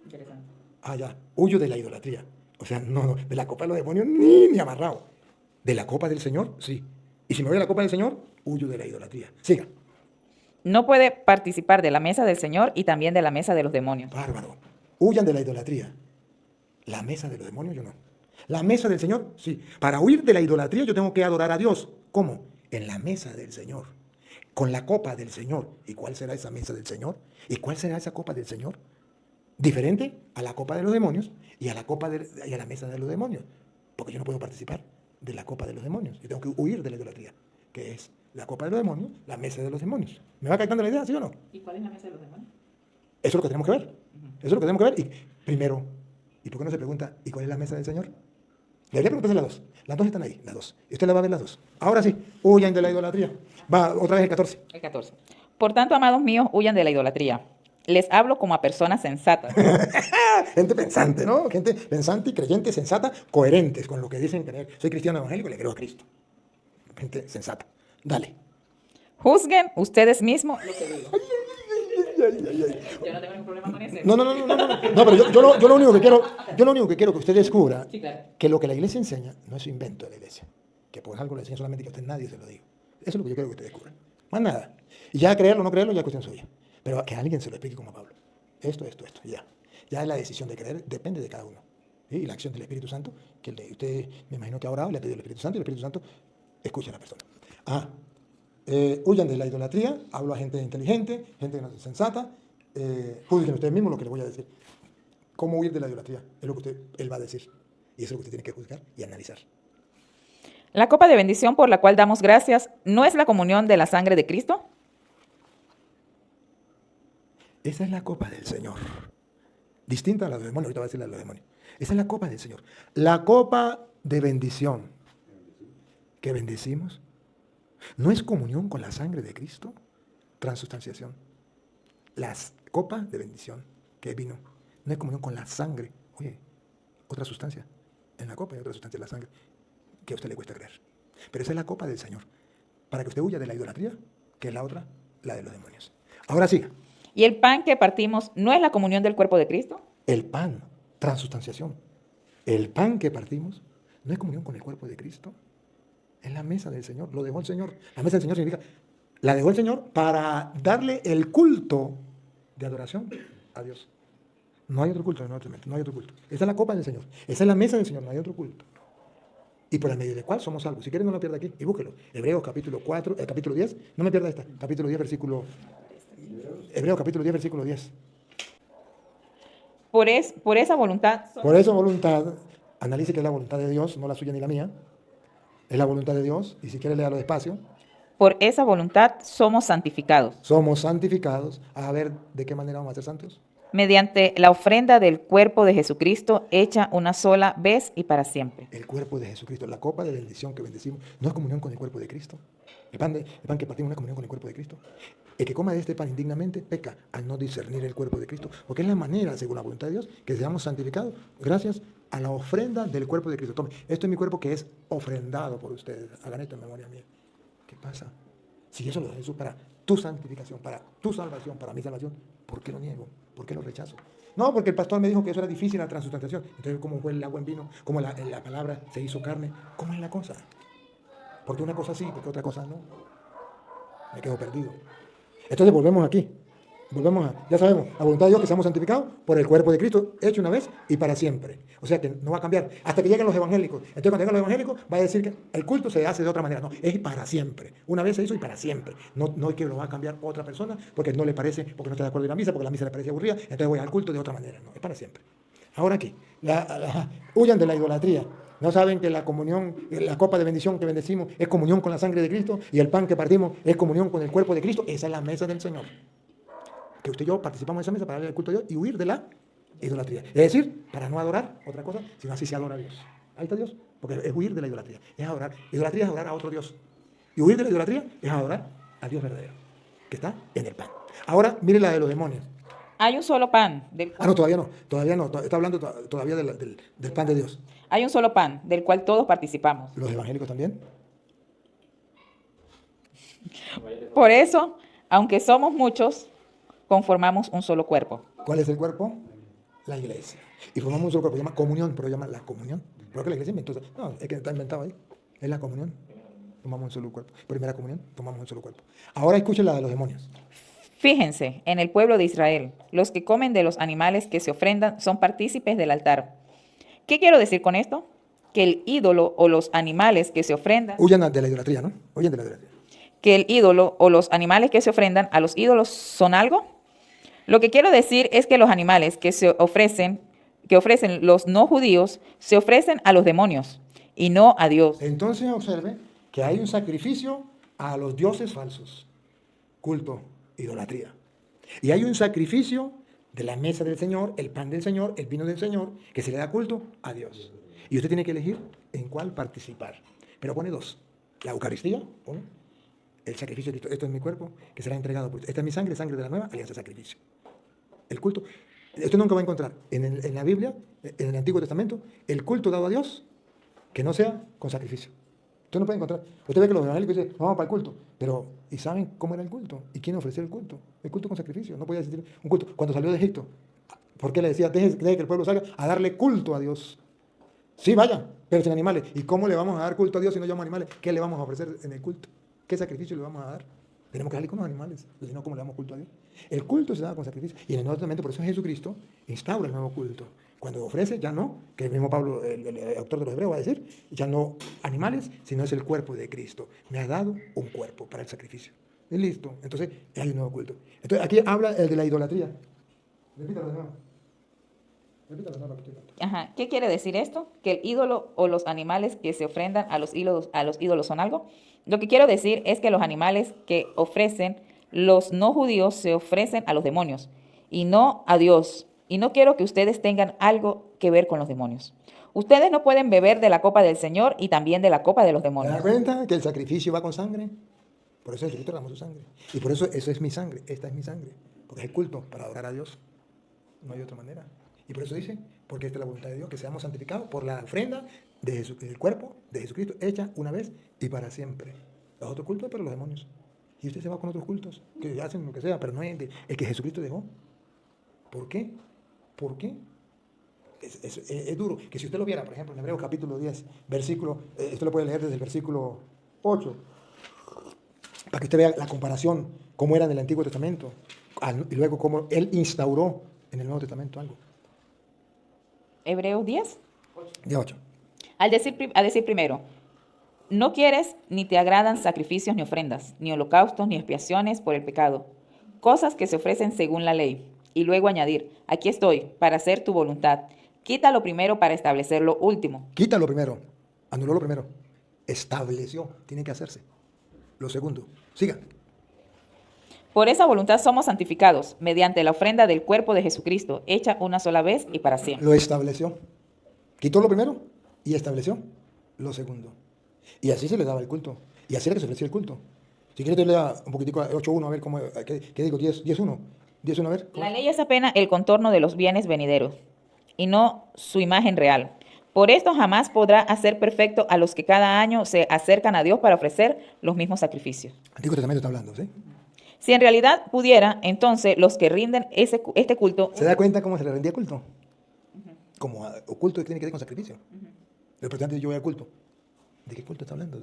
Interesante. Ah, ya. Huyo de la idolatría. O sea, no, de la copa de los demonios ni amarrado. De la copa del Señor, sí. Y si me voy a la copa del Señor, huyo de la idolatría. Siga. No puede participar de la mesa del Señor y también de la mesa de los demonios. Bárbaro. Huyan de la idolatría. La mesa de los demonios, yo no. La mesa del Señor, sí. Para huir de la idolatría, yo tengo que adorar a Dios. ¿Cómo? En la mesa del Señor. Con la copa del Señor. ¿Y cuál será esa mesa del Señor? ¿Y cuál será esa copa del Señor? Diferente a la copa de los demonios y a la mesa de los demonios. Porque yo no puedo participar de la copa de los demonios. Yo tengo que huir de la idolatría, que es la copa de los demonios, la mesa de los demonios. ¿Me va captando la idea, sí o no? ¿Y cuál es la mesa de los demonios? Eso es lo que tenemos que ver. Eso es lo que tenemos que ver. Y primero, ¿y por qué no se pregunta, ¿y cuál es la mesa del Señor? Debería preguntarse las dos. Las dos están ahí, las dos. Y usted la va a ver las dos. Ahora sí, huyan de la idolatría. Va otra vez el 14. El 14. Por tanto, amados míos, huyan de la idolatría. Les hablo como a personas sensatas. Gente pensante, ¿no? Gente pensante y creyente, sensata, coherentes con lo que dicen creer. Soy cristiano evangélico y le creo a Cristo. Gente sensata. Dale. Juzguen ustedes mismos lo que digo. Yo no tengo ningún problema con eso. No, pero yo lo único que quiero que usted descubra Sí, claro. que lo que la iglesia enseña no es invento de la iglesia. Que por algo le enseña solamente que a usted nadie se lo diga. Eso es lo que yo quiero que usted descubra. Más nada. Y ya creerlo o no creerlo ya es cuestión suya. Pero que alguien se lo explique como a Pablo. Esto, ya. Ya es la decisión de creer, depende de cada uno. ¿Sí? Y la acción del Espíritu Santo, que usted me imagino que ha orado, le ha pedido al Espíritu Santo, y el Espíritu Santo escucha a la persona. Huyan de la idolatría, hablo a gente inteligente, gente sensata, juzguen ustedes mismos lo que les voy a decir. ¿Cómo huir de la idolatría? Es lo que él va a decir. Y eso es lo que usted tiene que juzgar y analizar. La copa de bendición por la cual damos gracias, ¿no es la comunión de la sangre de Cristo? Esa es la copa del Señor. Distinta a la de los demonios, ahorita voy a decirle a los demonios. Esa es la copa del Señor. La copa de bendición que bendecimos no es comunión con la sangre de Cristo, transustanciación. La copa de bendición que vino no es comunión con la sangre. Oye, otra sustancia. En la copa hay otra sustancia, la sangre, que a usted le cuesta creer. Pero esa es la copa del Señor. Para que usted huya de la idolatría, que es la otra, la de los demonios. Ahora siga. ¿Y el pan que partimos no es la comunión del cuerpo de Cristo? El pan, transustanciación. El pan que partimos no es comunión con el cuerpo de Cristo. Es la mesa del Señor, lo dejó el Señor. La mesa del Señor significa, la dejó el Señor para darle el culto de adoración a Dios. No hay otro culto en el Nuevo Testamento, no hay otro culto. Esa es la copa del Señor, esa es la mesa del Señor, no hay otro culto. Y por el medio del cual somos salvos. Si quieren no lo pierda aquí y búsquelo. Hebreos capítulo 4, capítulo 10, no me pierda esta, capítulo 10, versículo... Hebreos capítulo 10, versículo 10. Por esa voluntad. Por esa voluntad, analice que es la voluntad de Dios, no la suya ni la mía. Es la voluntad de Dios, y si quiere léalo despacio. Por esa voluntad somos santificados. Somos santificados. A ver, ¿de qué manera vamos a ser santos? Mediante la ofrenda del cuerpo de Jesucristo hecha una sola vez y para siempre. El cuerpo de Jesucristo, la copa de bendición que bendecimos, no es comunión con el cuerpo de Cristo. El pan que partimos no es comunión con el cuerpo de Cristo. El que coma de este pan indignamente peca al no discernir el cuerpo de Cristo, porque es la manera, según la voluntad de Dios, que seamos santificados gracias a la ofrenda del cuerpo de Cristo. Tome, esto es mi cuerpo que es ofrendado por ustedes. Hagan esto en memoria mía. ¿Qué pasa? Si eso lo da Jesús para tu santificación, para tu salvación, para mi salvación, ¿por qué lo niego? ¿Por qué lo rechazo? No, porque el pastor me dijo que eso era difícil, la transustanciación. Entonces, ¿cómo fue el agua en vino? ¿Cómo la palabra se hizo carne? ¿Cómo es la cosa? Porque una cosa sí, porque otra cosa no. Me quedo perdido. Entonces volvemos aquí. Ya sabemos, la voluntad de Dios que seamos santificados por el cuerpo de Cristo, hecho una vez y para siempre. O sea que no va a cambiar hasta que lleguen los evangélicos. Entonces cuando lleguen los evangélicos va a decir que el culto se hace de otra manera. No, es para siempre. Una vez se hizo y para siempre. No es que lo va a cambiar otra persona porque no le parece, porque no está de acuerdo en la misa, porque la misa le parece aburrida, entonces voy al culto de otra manera. No, es para siempre. Ahora aquí, huyan de la idolatría. ¿No saben que la comunión, la copa de bendición que bendecimos es comunión con la sangre de Cristo y el pan que partimos es comunión con el cuerpo de Cristo? Esa es la mesa del Señor. Que usted y yo participamos en esa mesa para darle el culto a Dios y huir de la idolatría. Es decir, para no adorar otra cosa, sino así se adora a Dios. Ahí está Dios, porque es huir de la idolatría. Es adorar. Idolatría es adorar a otro Dios. Y huir de la idolatría es adorar al Dios verdadero, que está en el pan. Ahora, mire la de los demonios. Hay un solo pan, No, todavía no, todavía no. Está hablando todavía del pan de Dios. hay un solo pan del cual todos participamos. ¿Los evangélicos también? Por eso, aunque somos muchos, conformamos un solo cuerpo. ¿Cuál es el cuerpo? La iglesia. Y formamos un solo cuerpo, se llama comunión, pero llama la comunión. ¿Por qué la iglesia inventó eso? No, es que está inventado ahí. Es la comunión. Tomamos un solo cuerpo. Primera comunión, tomamos un solo cuerpo. Ahora escuchen la de los demonios. Fíjense, en el pueblo de Israel, los que comen de los animales que se ofrendan son partícipes del altar. ¿Qué quiero decir con esto? Que el ídolo o los animales que se ofrendan, Huyan de la idolatría, ¿no? Huyan de la idolatría. que el ídolo o los animales que se ofrendan a los ídolos son algo. Lo que quiero decir es que los animales que ofrecen los no judíos, se ofrecen a los demonios y no a Dios. Entonces observe que hay un sacrificio a los dioses falsos. Culto, idolatría. Y hay un sacrificio de la mesa del Señor, el pan del Señor, el vino del Señor, que se le da culto a Dios. Y usted tiene que elegir en cuál participar. Pero pone dos. La Eucaristía, uno. El sacrificio de Cristo. Esto es mi cuerpo, que será entregado por Esta es mi sangre, sangre de la nueva alianza, sacrificio. El culto. Usted nunca va a encontrar en la Biblia, en el Antiguo Testamento, el culto dado a Dios que no sea con sacrificio. Usted no puede encontrar. Usted ve que los evangélicos dicen, vamos para el culto. Pero, ¿y saben cómo era el culto? ¿Y quién ofrecía el culto? El culto con sacrificio. No podía existir un culto. Cuando salió de Egipto, ¿por qué le decía, deje que el pueblo salga a darle culto a Dios? Sí, vaya, pero sin animales. ¿Y cómo le vamos a dar culto a Dios si no llevamos animales? ¿Qué le vamos a ofrecer en el culto? ¿Qué sacrificio le vamos a dar? Tenemos que darle con los animales, si no, ¿cómo le damos culto a Dios? El culto se da con sacrificio. Y en el Nuevo Testamento, por eso Jesucristo instaura el nuevo culto. Cuando ofrece, ya no, que el mismo Pablo, el autor de los Hebreos, va a decir, ya no animales, sino es el cuerpo de Cristo. Me ha dado un cuerpo para el sacrificio. Y listo. Entonces, hay un nuevo culto. Entonces, aquí habla el de la idolatría. Repítalo de nuevo. Repítalo de nuevo. Ajá. ¿Qué quiere decir esto? ¿Que el ídolo o los animales que se ofrendan a los ídolos son algo? Lo que quiero decir es que los animales que ofrecen los no judíos se ofrecen a los demonios y no a Dios. Y no quiero que ustedes tengan algo que ver con los demonios. Ustedes no pueden beber de la copa del Señor y también de la copa de los ¿Te demonios. das cuenta que el sacrificio va con sangre? Por eso Jesucristo derramó su sangre. Y por eso es mi sangre, esta es mi sangre. Porque es el culto para adorar a Dios. No hay otra manera. Y por eso dice, porque esta es la voluntad de Dios, que seamos santificados por la ofrenda del cuerpo de Jesucristo, hecha una vez y para siempre. Los otros cultos es para los demonios. Y usted se va con otros cultos, que hacen lo que sea, pero no es el que Jesucristo dejó. ¿Por qué? ¿Por qué? Es duro. Que si usted lo viera, por ejemplo, en Hebreos capítulo 10, versículo, esto lo puede leer desde el versículo 8, para que usted vea la comparación, cómo era en el Antiguo Testamento, y luego cómo Él instauró en el Nuevo Testamento algo. Hebreos 10. De 8. A decir primero, no quieres ni te agradan sacrificios ni ofrendas, ni holocaustos ni expiaciones por el pecado, cosas que se ofrecen según la ley. Y luego añadir, aquí estoy para hacer tu voluntad. Quita lo primero para establecer lo último. Quita lo primero, anuló lo primero, estableció, tiene que hacerse. Lo segundo, siga. Por esa voluntad somos santificados, mediante la ofrenda del cuerpo de Jesucristo, hecha una sola vez y para siempre. Lo estableció. Quitó lo primero y estableció lo segundo. Y así se le daba el culto. Y así era que se ofrecía el culto. Si quieres te lea un poquitico 8.1 a ver cómo, ¿qué digo? 10.1. 10.1 a ver. La ley es apenas el contorno de los bienes venideros, y no su imagen real. Por esto jamás podrá hacer perfecto a los que cada año se acercan a Dios para ofrecer los mismos sacrificios. Antiguo Testamento está hablando, ¿sí? Si en realidad pudiera, entonces los que rinden este culto... ¿Se da cuenta cómo se le rendía culto? Como culto tiene que ver con sacrificio. Lo importante es yo voy al culto. ¿De qué culto está hablando?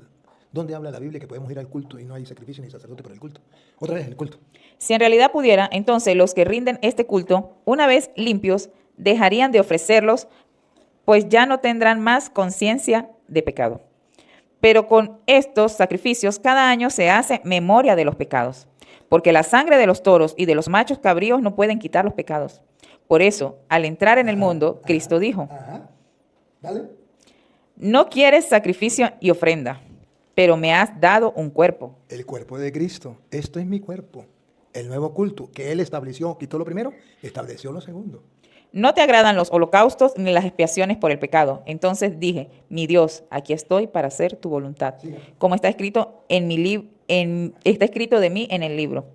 ¿Dónde habla la Biblia que podemos ir al culto y no hay sacrificio ni sacerdote por el culto? Otra vez, el culto. Si en realidad pudiera, entonces los que rinden este culto, una vez limpios, dejarían de ofrecerlos, pues ya no tendrán más conciencia de pecado. Pero con estos sacrificios cada año se hace memoria de los pecados, porque la sangre de los toros y de los machos cabríos no pueden quitar los pecados. Por eso, al entrar en el mundo, Cristo dijo, ¿Vale? no quieres sacrificio y ofrenda, pero me has dado un cuerpo. El cuerpo de Cristo. Esto es mi cuerpo. El nuevo culto que Él estableció, quitó lo primero, estableció lo segundo. No te agradan los holocaustos ni las expiaciones por el pecado. Entonces dije, mi Dios, aquí estoy para hacer tu voluntad. Siga. Como está escrito está escrito de mí en el libro.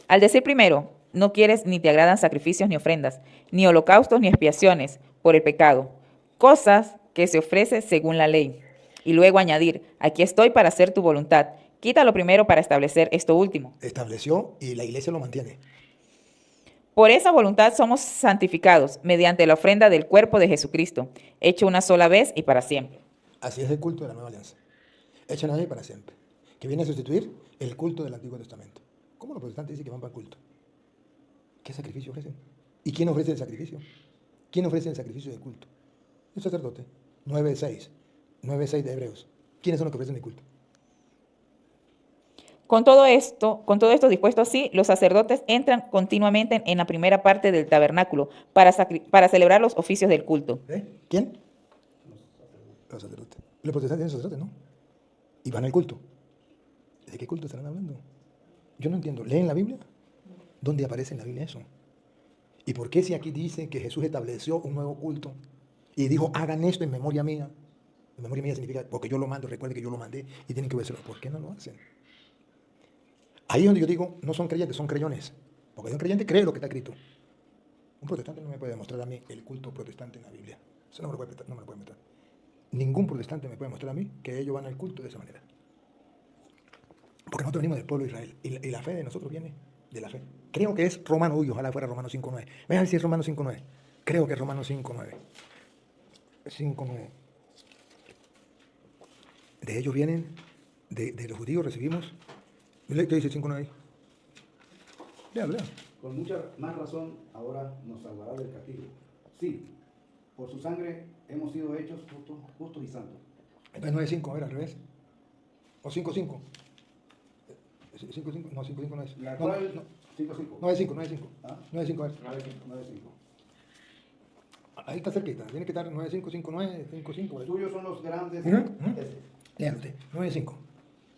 Al decir primero, no quieres ni te agradan sacrificios ni ofrendas, ni holocaustos ni expiaciones por el pecado, cosas que se ofrecen según la ley. Y luego añadir, aquí estoy para hacer tu voluntad. Quítalo primero para establecer esto último. Estableció y la iglesia lo mantiene. Por esa voluntad somos santificados mediante la ofrenda del cuerpo de Jesucristo, hecho una sola vez y para siempre. Así es el culto de la nueva alianza. Hecho una vez y para siempre. Que viene a sustituir el culto del Antiguo Testamento. ¿Cómo los protestantes dicen que van para el culto? ¿Qué sacrificio ofrecen? ¿Y quién ofrece el sacrificio? ¿Quién ofrece el sacrificio del culto? El sacerdote. 9:6. 9:6 de Hebreos. ¿Quiénes son los que ofrecen el culto? Con todo esto dispuesto así, los sacerdotes entran continuamente en la primera parte del tabernáculo para celebrar los oficios del culto. ¿Quién? Los sacerdotes. Los protestantes tienen sacerdotes, ¿no? Y van al culto. ¿De qué culto estarán hablando? Yo no entiendo. ¿Leen la Biblia? ¿Dónde aparece en la Biblia eso? ¿Y por qué si aquí dice que Jesús estableció un nuevo culto y dijo, hagan esto en memoria mía? En memoria mía significa, porque yo lo mando, recuerde que yo lo mandé y tienen que obedecerlo. ¿Por qué no lo hacen? Ahí es donde yo digo, no son creyentes, son creyones. Porque un creyente cree lo que está escrito. Un protestante no me puede demostrar a mí el culto protestante en la Biblia. Eso no me lo puede mostrar. Ningún protestante me puede mostrar a mí que ellos van al culto de esa manera. Porque nosotros venimos del pueblo de Israel. Y la fe de nosotros viene de la fe. Creo que es Romano, ojalá fuera Romano 5:9. Vean a ver si es Romano 5:9. Creo que es Romano 5:9. 5:9. De ellos vienen, de los judíos recibimos. ¿Qué dice 5:9 ahí? Lea. Con mucha más razón ahora nos salvará del castigo. Sí, por su sangre hemos sido hechos justos y santos. Entonces 9:5, a ver, al revés. O 5:5. 5:5, no, 5:5 no es. La No, cual, no. 5:5. 9:5. ¿Ah? 9:5, a ver. 9:5. Ahí está cerquita. Tiene que estar 9:5, 5:9, 5:5. Tuyos son los grandes. Léalo usted. 9:5.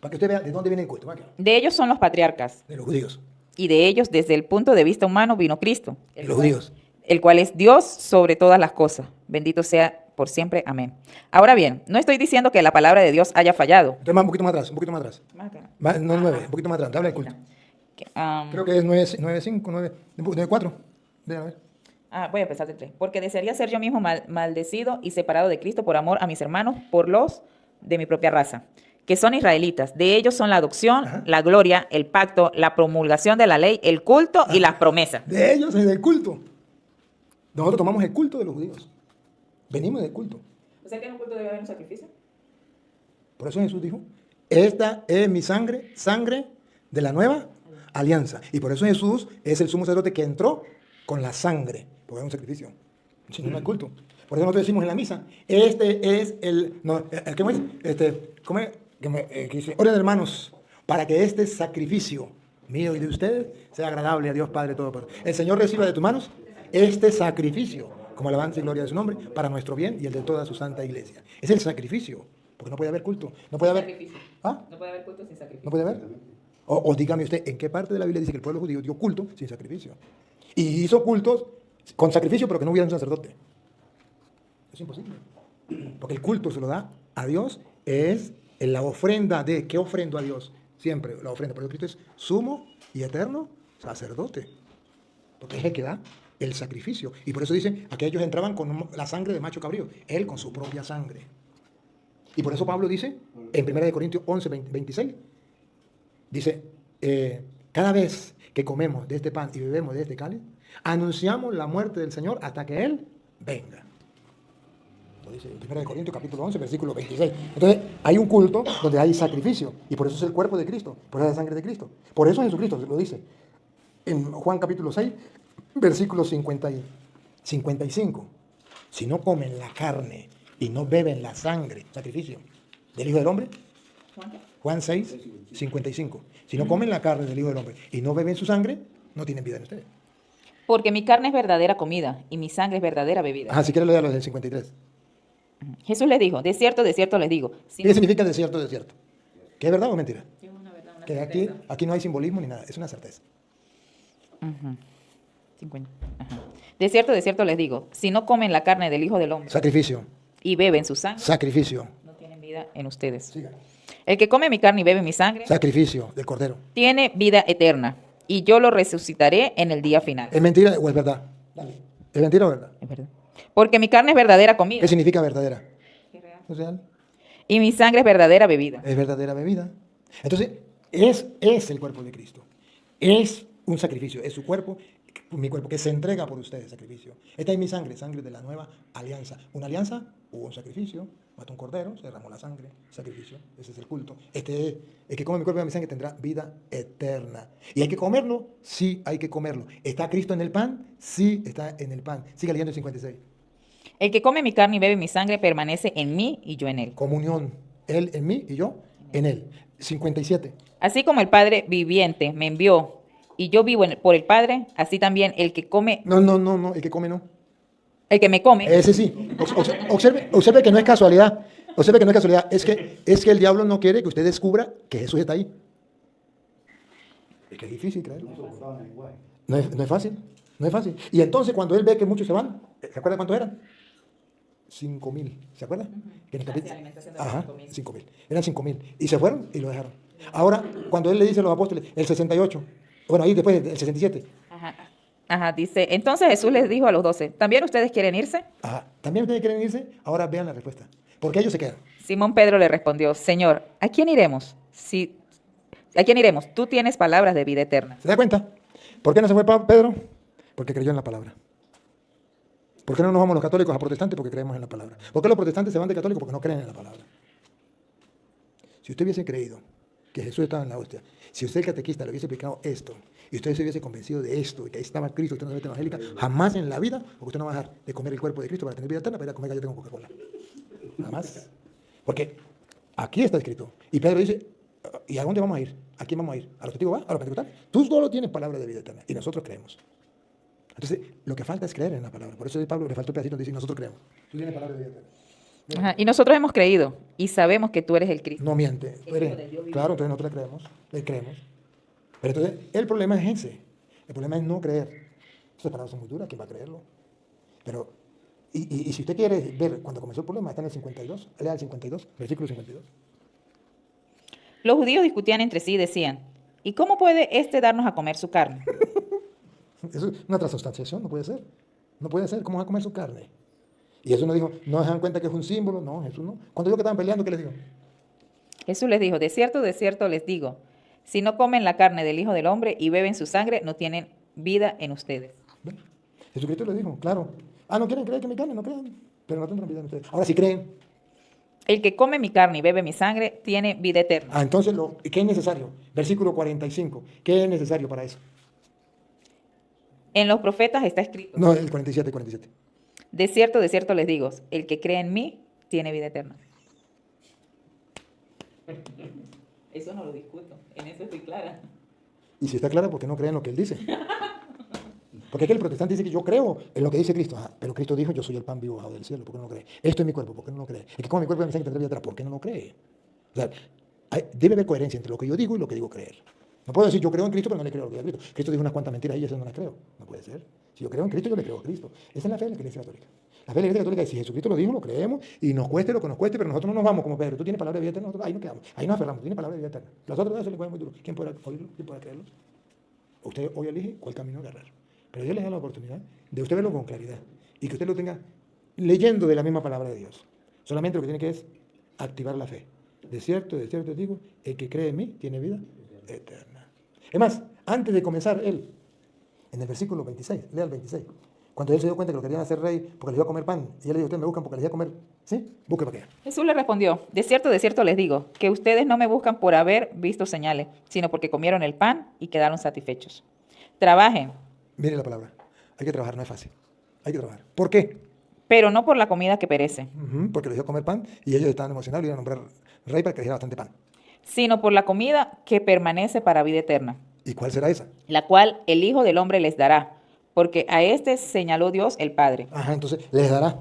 Para que usted vea de dónde viene el culto. De ellos son los patriarcas, De los judíos. y de ellos, desde el punto de vista humano, vino Cristo, De los judíos. el cual es Dios sobre todas las cosas. Bendito sea por siempre. Amén. Ahora bien, no estoy diciendo que la palabra de Dios haya fallado. Entonces, un poquito más atrás. No 9, un poquito más atrás. Habla del culto. Creo que es 9:5, 9:4. Déjame ver. Voy a empezar de 3. Porque desearía ser yo mismo maldecido y separado de Cristo por amor a mis hermanos, por los de mi propia raza, que son israelitas. De ellos son la adopción, la gloria, el pacto, la promulgación de la ley, el culto y las promesas. De ellos es del culto. Nosotros tomamos el culto de los judíos. Venimos del culto. O sea que en un culto debe haber un sacrificio. Por eso Jesús dijo, esta es mi sangre, sangre de la nueva alianza. Y por eso Jesús es el sumo sacerdote que entró con la sangre, porque es un sacrificio. Si no, no hay culto. Por eso nosotros decimos en la misa, este es el... No, ¿cómo es? ¿Cómo es? Que dice, oren hermanos, para que este sacrificio mío y de ustedes sea agradable a Dios Padre Todopoderoso. El Señor reciba de tus manos este sacrificio, como alabanza y gloria de su nombre, para nuestro bien y el de toda su santa iglesia. Es el sacrificio, porque no puede haber culto. No puede haber... Sacrificio. ¿Ah? No puede haber culto sin sacrificio. ¿No puede haber? O dígame usted, ¿en qué parte de la Biblia dice que el pueblo judío dio culto sin sacrificio? Y hizo cultos con sacrificio, pero que no hubiera un sacerdote. Es imposible. Porque el culto se lo da a Dios, es la ofrenda de... ¿Qué ofrendo a Dios? Siempre la ofrenda. Pero Cristo es sumo y eterno sacerdote. Porque es el que da el sacrificio. Y por eso dicen, aquellos entraban con la sangre de macho cabrío. Él con su propia sangre. Y por eso Pablo dice, en 1 Corintios 11, 26, dice, cada vez que comemos de este pan y bebemos de este cáliz, anunciamos la muerte del Señor hasta que Él venga. Lo dice en 1 Corintios capítulo 11, versículo 26. Entonces, hay un culto donde hay sacrificio, y por eso es el cuerpo de Cristo, por eso es la sangre de Cristo. Por eso Jesucristo lo dice en Juan capítulo 6, versículo 55. Si no comen la carne y no beben la sangre, sacrificio, del Hijo del Hombre, Juan 6, 55. Si no comen la carne del Hijo del Hombre y no beben su sangre, no tienen vida en ustedes. Porque mi carne es verdadera comida y mi sangre es verdadera bebida. Si quieres leer los del 53. Jesús les dijo, de cierto les digo. ¿Qué significa de cierto, de cierto? ¿Que es verdad o mentira? Es una verdad, una Que certeza. aquí no hay simbolismo ni nada, es una certeza. 50. De cierto les digo, si no comen la carne del Hijo del Hombre Sacrificio, y beben su sangre, sacrificio. no tienen vida en ustedes. Siga. El que come mi carne y bebe mi sangre Sacrificio del Cordero. tiene vida eterna, y yo lo resucitaré en el día final. ¿Es mentira o es verdad? Dale. ¿Es mentira o verdad? Es verdad. Porque mi carne es verdadera comida ¿Qué significa verdadera? ¿Es real? y mi sangre es verdadera bebida. Es verdadera bebida. Entonces, es el cuerpo de Cristo. Es un sacrificio, es su cuerpo, mi cuerpo, que se entrega por ustedes, sacrificio. Esta es mi sangre, sangre de la nueva alianza. Una alianza, hubo un sacrificio, mató un cordero, se derramó la sangre, sacrificio, ese es el culto. Este es, el que come mi cuerpo y mi sangre tendrá vida eterna. ¿Y hay que comerlo? Sí, hay que comerlo. ¿Está Cristo en el pan? Sí, está en el pan. Sigue leyendo el 56. El que come mi carne y bebe mi sangre permanece en mí y yo en él. Comunión, Él en mí y yo en Él. 57. Así como el Padre viviente me envió y yo vivo por el Padre, así también el que come, No, el que come no. el que me come, Ese sí. Observe que no es casualidad. Observe que no es casualidad. Es que el diablo no quiere que usted descubra que Jesús está ahí. Es que es difícil creerlo. No es fácil. No es fácil. Y entonces cuando él ve que muchos se van, ¿se acuerda cuántos eran? 5,000. ¿Se acuerda? Que en el capítulo- alimentación de Ajá, 5,000. 5,000. Eran 5,000. Y se fueron y lo dejaron. Ahora, cuando él le dice a los apóstoles, el 68, bueno, ahí después el 67, Ajá, dice, entonces Jesús les dijo a los 12, ¿también ustedes quieren irse? ajá, ¿también ustedes quieren irse? Ahora vean la respuesta. Porque ellos se quedan. Simón Pedro le respondió, Señor, ¿a quién iremos? ¿A quién iremos? Tú tienes palabras de vida eterna. ¿Se da cuenta? ¿Por qué no se fue Pedro? Porque creyó en la palabra. ¿Por qué no nos vamos los católicos a protestantes? Porque creemos en la palabra. ¿Por qué los protestantes se van de católicos? Porque no creen en la palabra. Si usted hubiese creído que Jesús estaba en la hostia, si usted el catequista le hubiese explicado esto, y usted se hubiese convencido de esto, y que ahí estaba Cristo, usted no se mete evangélica, jamás en la vida, porque usted no va a dejar de comer el cuerpo de Cristo para tener vida eterna, para ir a comer galleta con Coca-Cola. Jamás. Porque aquí está escrito. Y Pedro dice, ¿y a dónde vamos a ir? ¿A quién vamos a ir? ¿A los testigos? ¿A los pentecostales? Tú solo tienes palabra de vida eterna, y nosotros creemos. Entonces, lo que falta es creer en la palabra. Por eso a Pablo le faltó un pedacito donde dice, nosotros creemos. Tú tienes palabra de vida eterna. Ajá, y nosotros hemos creído y sabemos que tú eres el Cristo. No miente. El Hijo de Dios vivo. Claro, entonces nosotros le creemos. Le creemos. Pero entonces, el problema es ese. El problema es no creer. Esas palabras son muy duras, ¿quién va a creerlo? Pero, y si usted quiere ver cuando comenzó el problema, está en el 52. Lea el 52, versículo 52. Los judíos discutían entre sí y decían, ¿y cómo puede éste darnos a comer su carne? Eso es una transubstanciación, no puede ser. No puede ser, ¿cómo va a comer su carne? Y Jesús no dijo, no se dan cuenta que es un símbolo. No, Jesús no. Cuando dijo que estaban peleando, ¿qué les dijo? Jesús les dijo, de cierto les digo, si no comen la carne del Hijo del Hombre y beben su sangre, no tienen vida en ustedes. ¿Ven? Jesucristo les dijo, claro. No quieren creer que mi carne, no crean. Pero no tendrán vida en ustedes. Ahora, si creen. El que come mi carne y bebe mi sangre tiene vida eterna. Entonces, ¿qué es necesario? Versículo 45. ¿Qué es necesario para eso? En los profetas está escrito, No, el 47. de cierto les digo, el que cree en mí tiene vida eterna. Eso no lo discuto, en eso estoy clara. Y si está claro, ¿por qué no creen en lo que él dice? Porque es que el protestante dice que yo creo en lo que dice Cristo. Pero Cristo dijo, yo soy el pan vivo bajado del cielo. ¿Por qué no lo cree? Esto es mi cuerpo. ¿Por qué no lo cree? El que come mi cuerpo y mi sangre tendrá vida eterna. ¿Por qué no lo cree? O sea, debe haber coherencia entre lo que yo digo y lo que digo creer. No puedo decir, yo creo en Cristo, pero no le creo a lo que dice Cristo. Cristo dijo unas cuantas mentiras y esas no las creo. No puede ser. Si yo creo en Cristo, yo le creo a Cristo. Esa es la fe de la Iglesia Católica. La fe de la Iglesia Católica es, si Jesucristo lo dijo, lo creemos y nos cueste lo que nos cueste, pero nosotros no nos vamos como Pedro. Tú tienes palabra de vida eterna, nosotros ahí nos quedamos. Ahí nos aferramos, tú tienes palabra de vida eterna. Los otros dos se les pueden muy duro. ¿Quién podrá oírlo? ¿Quién podrá creerlo? Usted hoy elige cuál camino agarrar. Pero Dios le da la oportunidad de usted verlo con claridad y que usted lo tenga leyendo de la misma palabra de Dios. Solamente lo que tiene que es activar la fe. De cierto te digo, el que cree en mí tiene vida eterna. Es más, antes de comenzar él, en el versículo 26, lea el 26, cuando él se dio cuenta que lo querían hacer rey porque les iba a comer pan, y él le dijo, ustedes me buscan porque les iba a comer, ¿sí? Busque para qué. Jesús le respondió, de cierto les digo, que ustedes no me buscan por haber visto señales, sino porque comieron el pan y quedaron satisfechos. Trabajen, Mire la palabra, hay que trabajar, no es fácil. Hay que trabajar. ¿Por qué? pero no por la comida que perece, Porque les dio a comer pan y ellos estaban emocionados y iban a nombrar rey para que les diera bastante pan. sino por la comida que permanece para vida eterna, ¿Y cuál será esa? la cual el Hijo del Hombre les dará, porque a este señaló Dios el Padre. Entonces les dará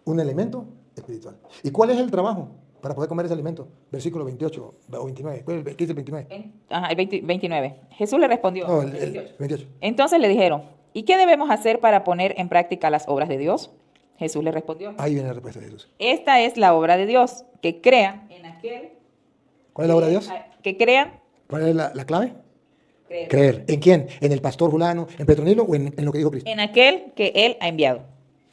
un elemento espiritual. ¿Y cuál es el trabajo para poder comer ese alimento? Versículo 28 o 29. ¿Qué dice el 29? El 29. Jesús le respondió. No, el 28. Entonces le dijeron, ¿y qué debemos hacer para poner en práctica las obras de Dios? Jesús le respondió, Ahí viene la respuesta de Jesús. esta es la obra de Dios, que crean en aquel... ¿Cuál es la obra de Dios? Que crean ¿Cuál es la clave? Creer. ¿En quién? ¿En el pastor fulano, en Petronilo o en lo que dijo Cristo? En aquel que Él ha enviado.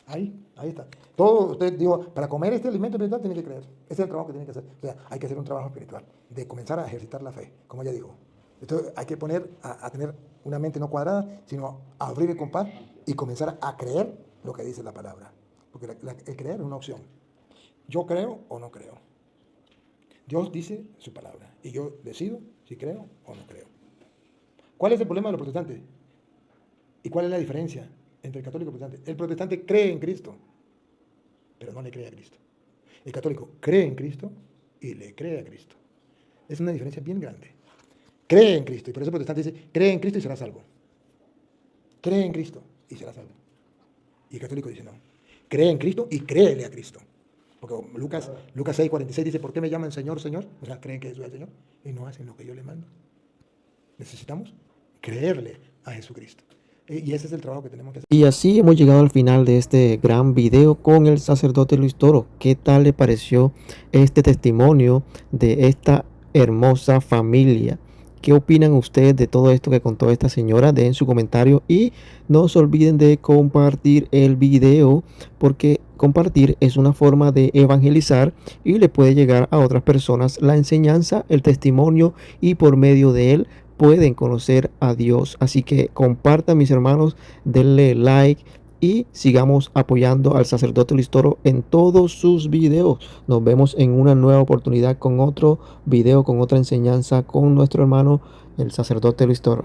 Ahí está. Todo, usted digo, para comer este alimento espiritual tiene que creer. Ese es el trabajo que tiene que hacer. O sea, hay que hacer un trabajo espiritual, de comenzar a ejercitar la fe, como ella dijo. Entonces hay que poner a tener una mente no cuadrada, sino a abrir el compás y comenzar a creer lo que dice la palabra. Porque el creer es una opción. Yo creo o no creo. Dios dice su palabra y yo decido si creo o no creo. ¿Cuál es el problema de los protestantes? ¿Y cuál es la diferencia entre el católico y el protestante? El protestante cree en Cristo, pero no le cree a Cristo. El católico cree en Cristo y le cree a Cristo. Es una diferencia bien grande. Cree en Cristo, y por eso el protestante dice, cree en Cristo y será salvo. Cree en Cristo y será salvo. Y el católico dice, no, cree en Cristo y créele a Cristo. Porque Lucas 6:46 dice, ¿por qué me llaman Señor, Señor? O sea, creen que Jesús es el Señor y no hacen lo que yo les mando. Necesitamos creerle a Jesucristo. Y ese es el trabajo que tenemos que hacer. Y así hemos llegado al final de este gran video con el sacerdote Luis Toro. ¿Qué tal le pareció este testimonio de esta hermosa familia? ¿Qué opinan ustedes de todo esto que contó esta señora? Dejen su comentario y no se olviden de compartir el video, porque compartir es una forma de evangelizar y le puede llegar a otras personas la enseñanza, el testimonio, y por medio de él pueden conocer a Dios. Así que compartan, mis hermanos, denle like y sigamos apoyando al sacerdote Luis Toro en todos sus videos. Nos vemos en una nueva oportunidad con otro video, con otra enseñanza con nuestro hermano el sacerdote Luis Toro.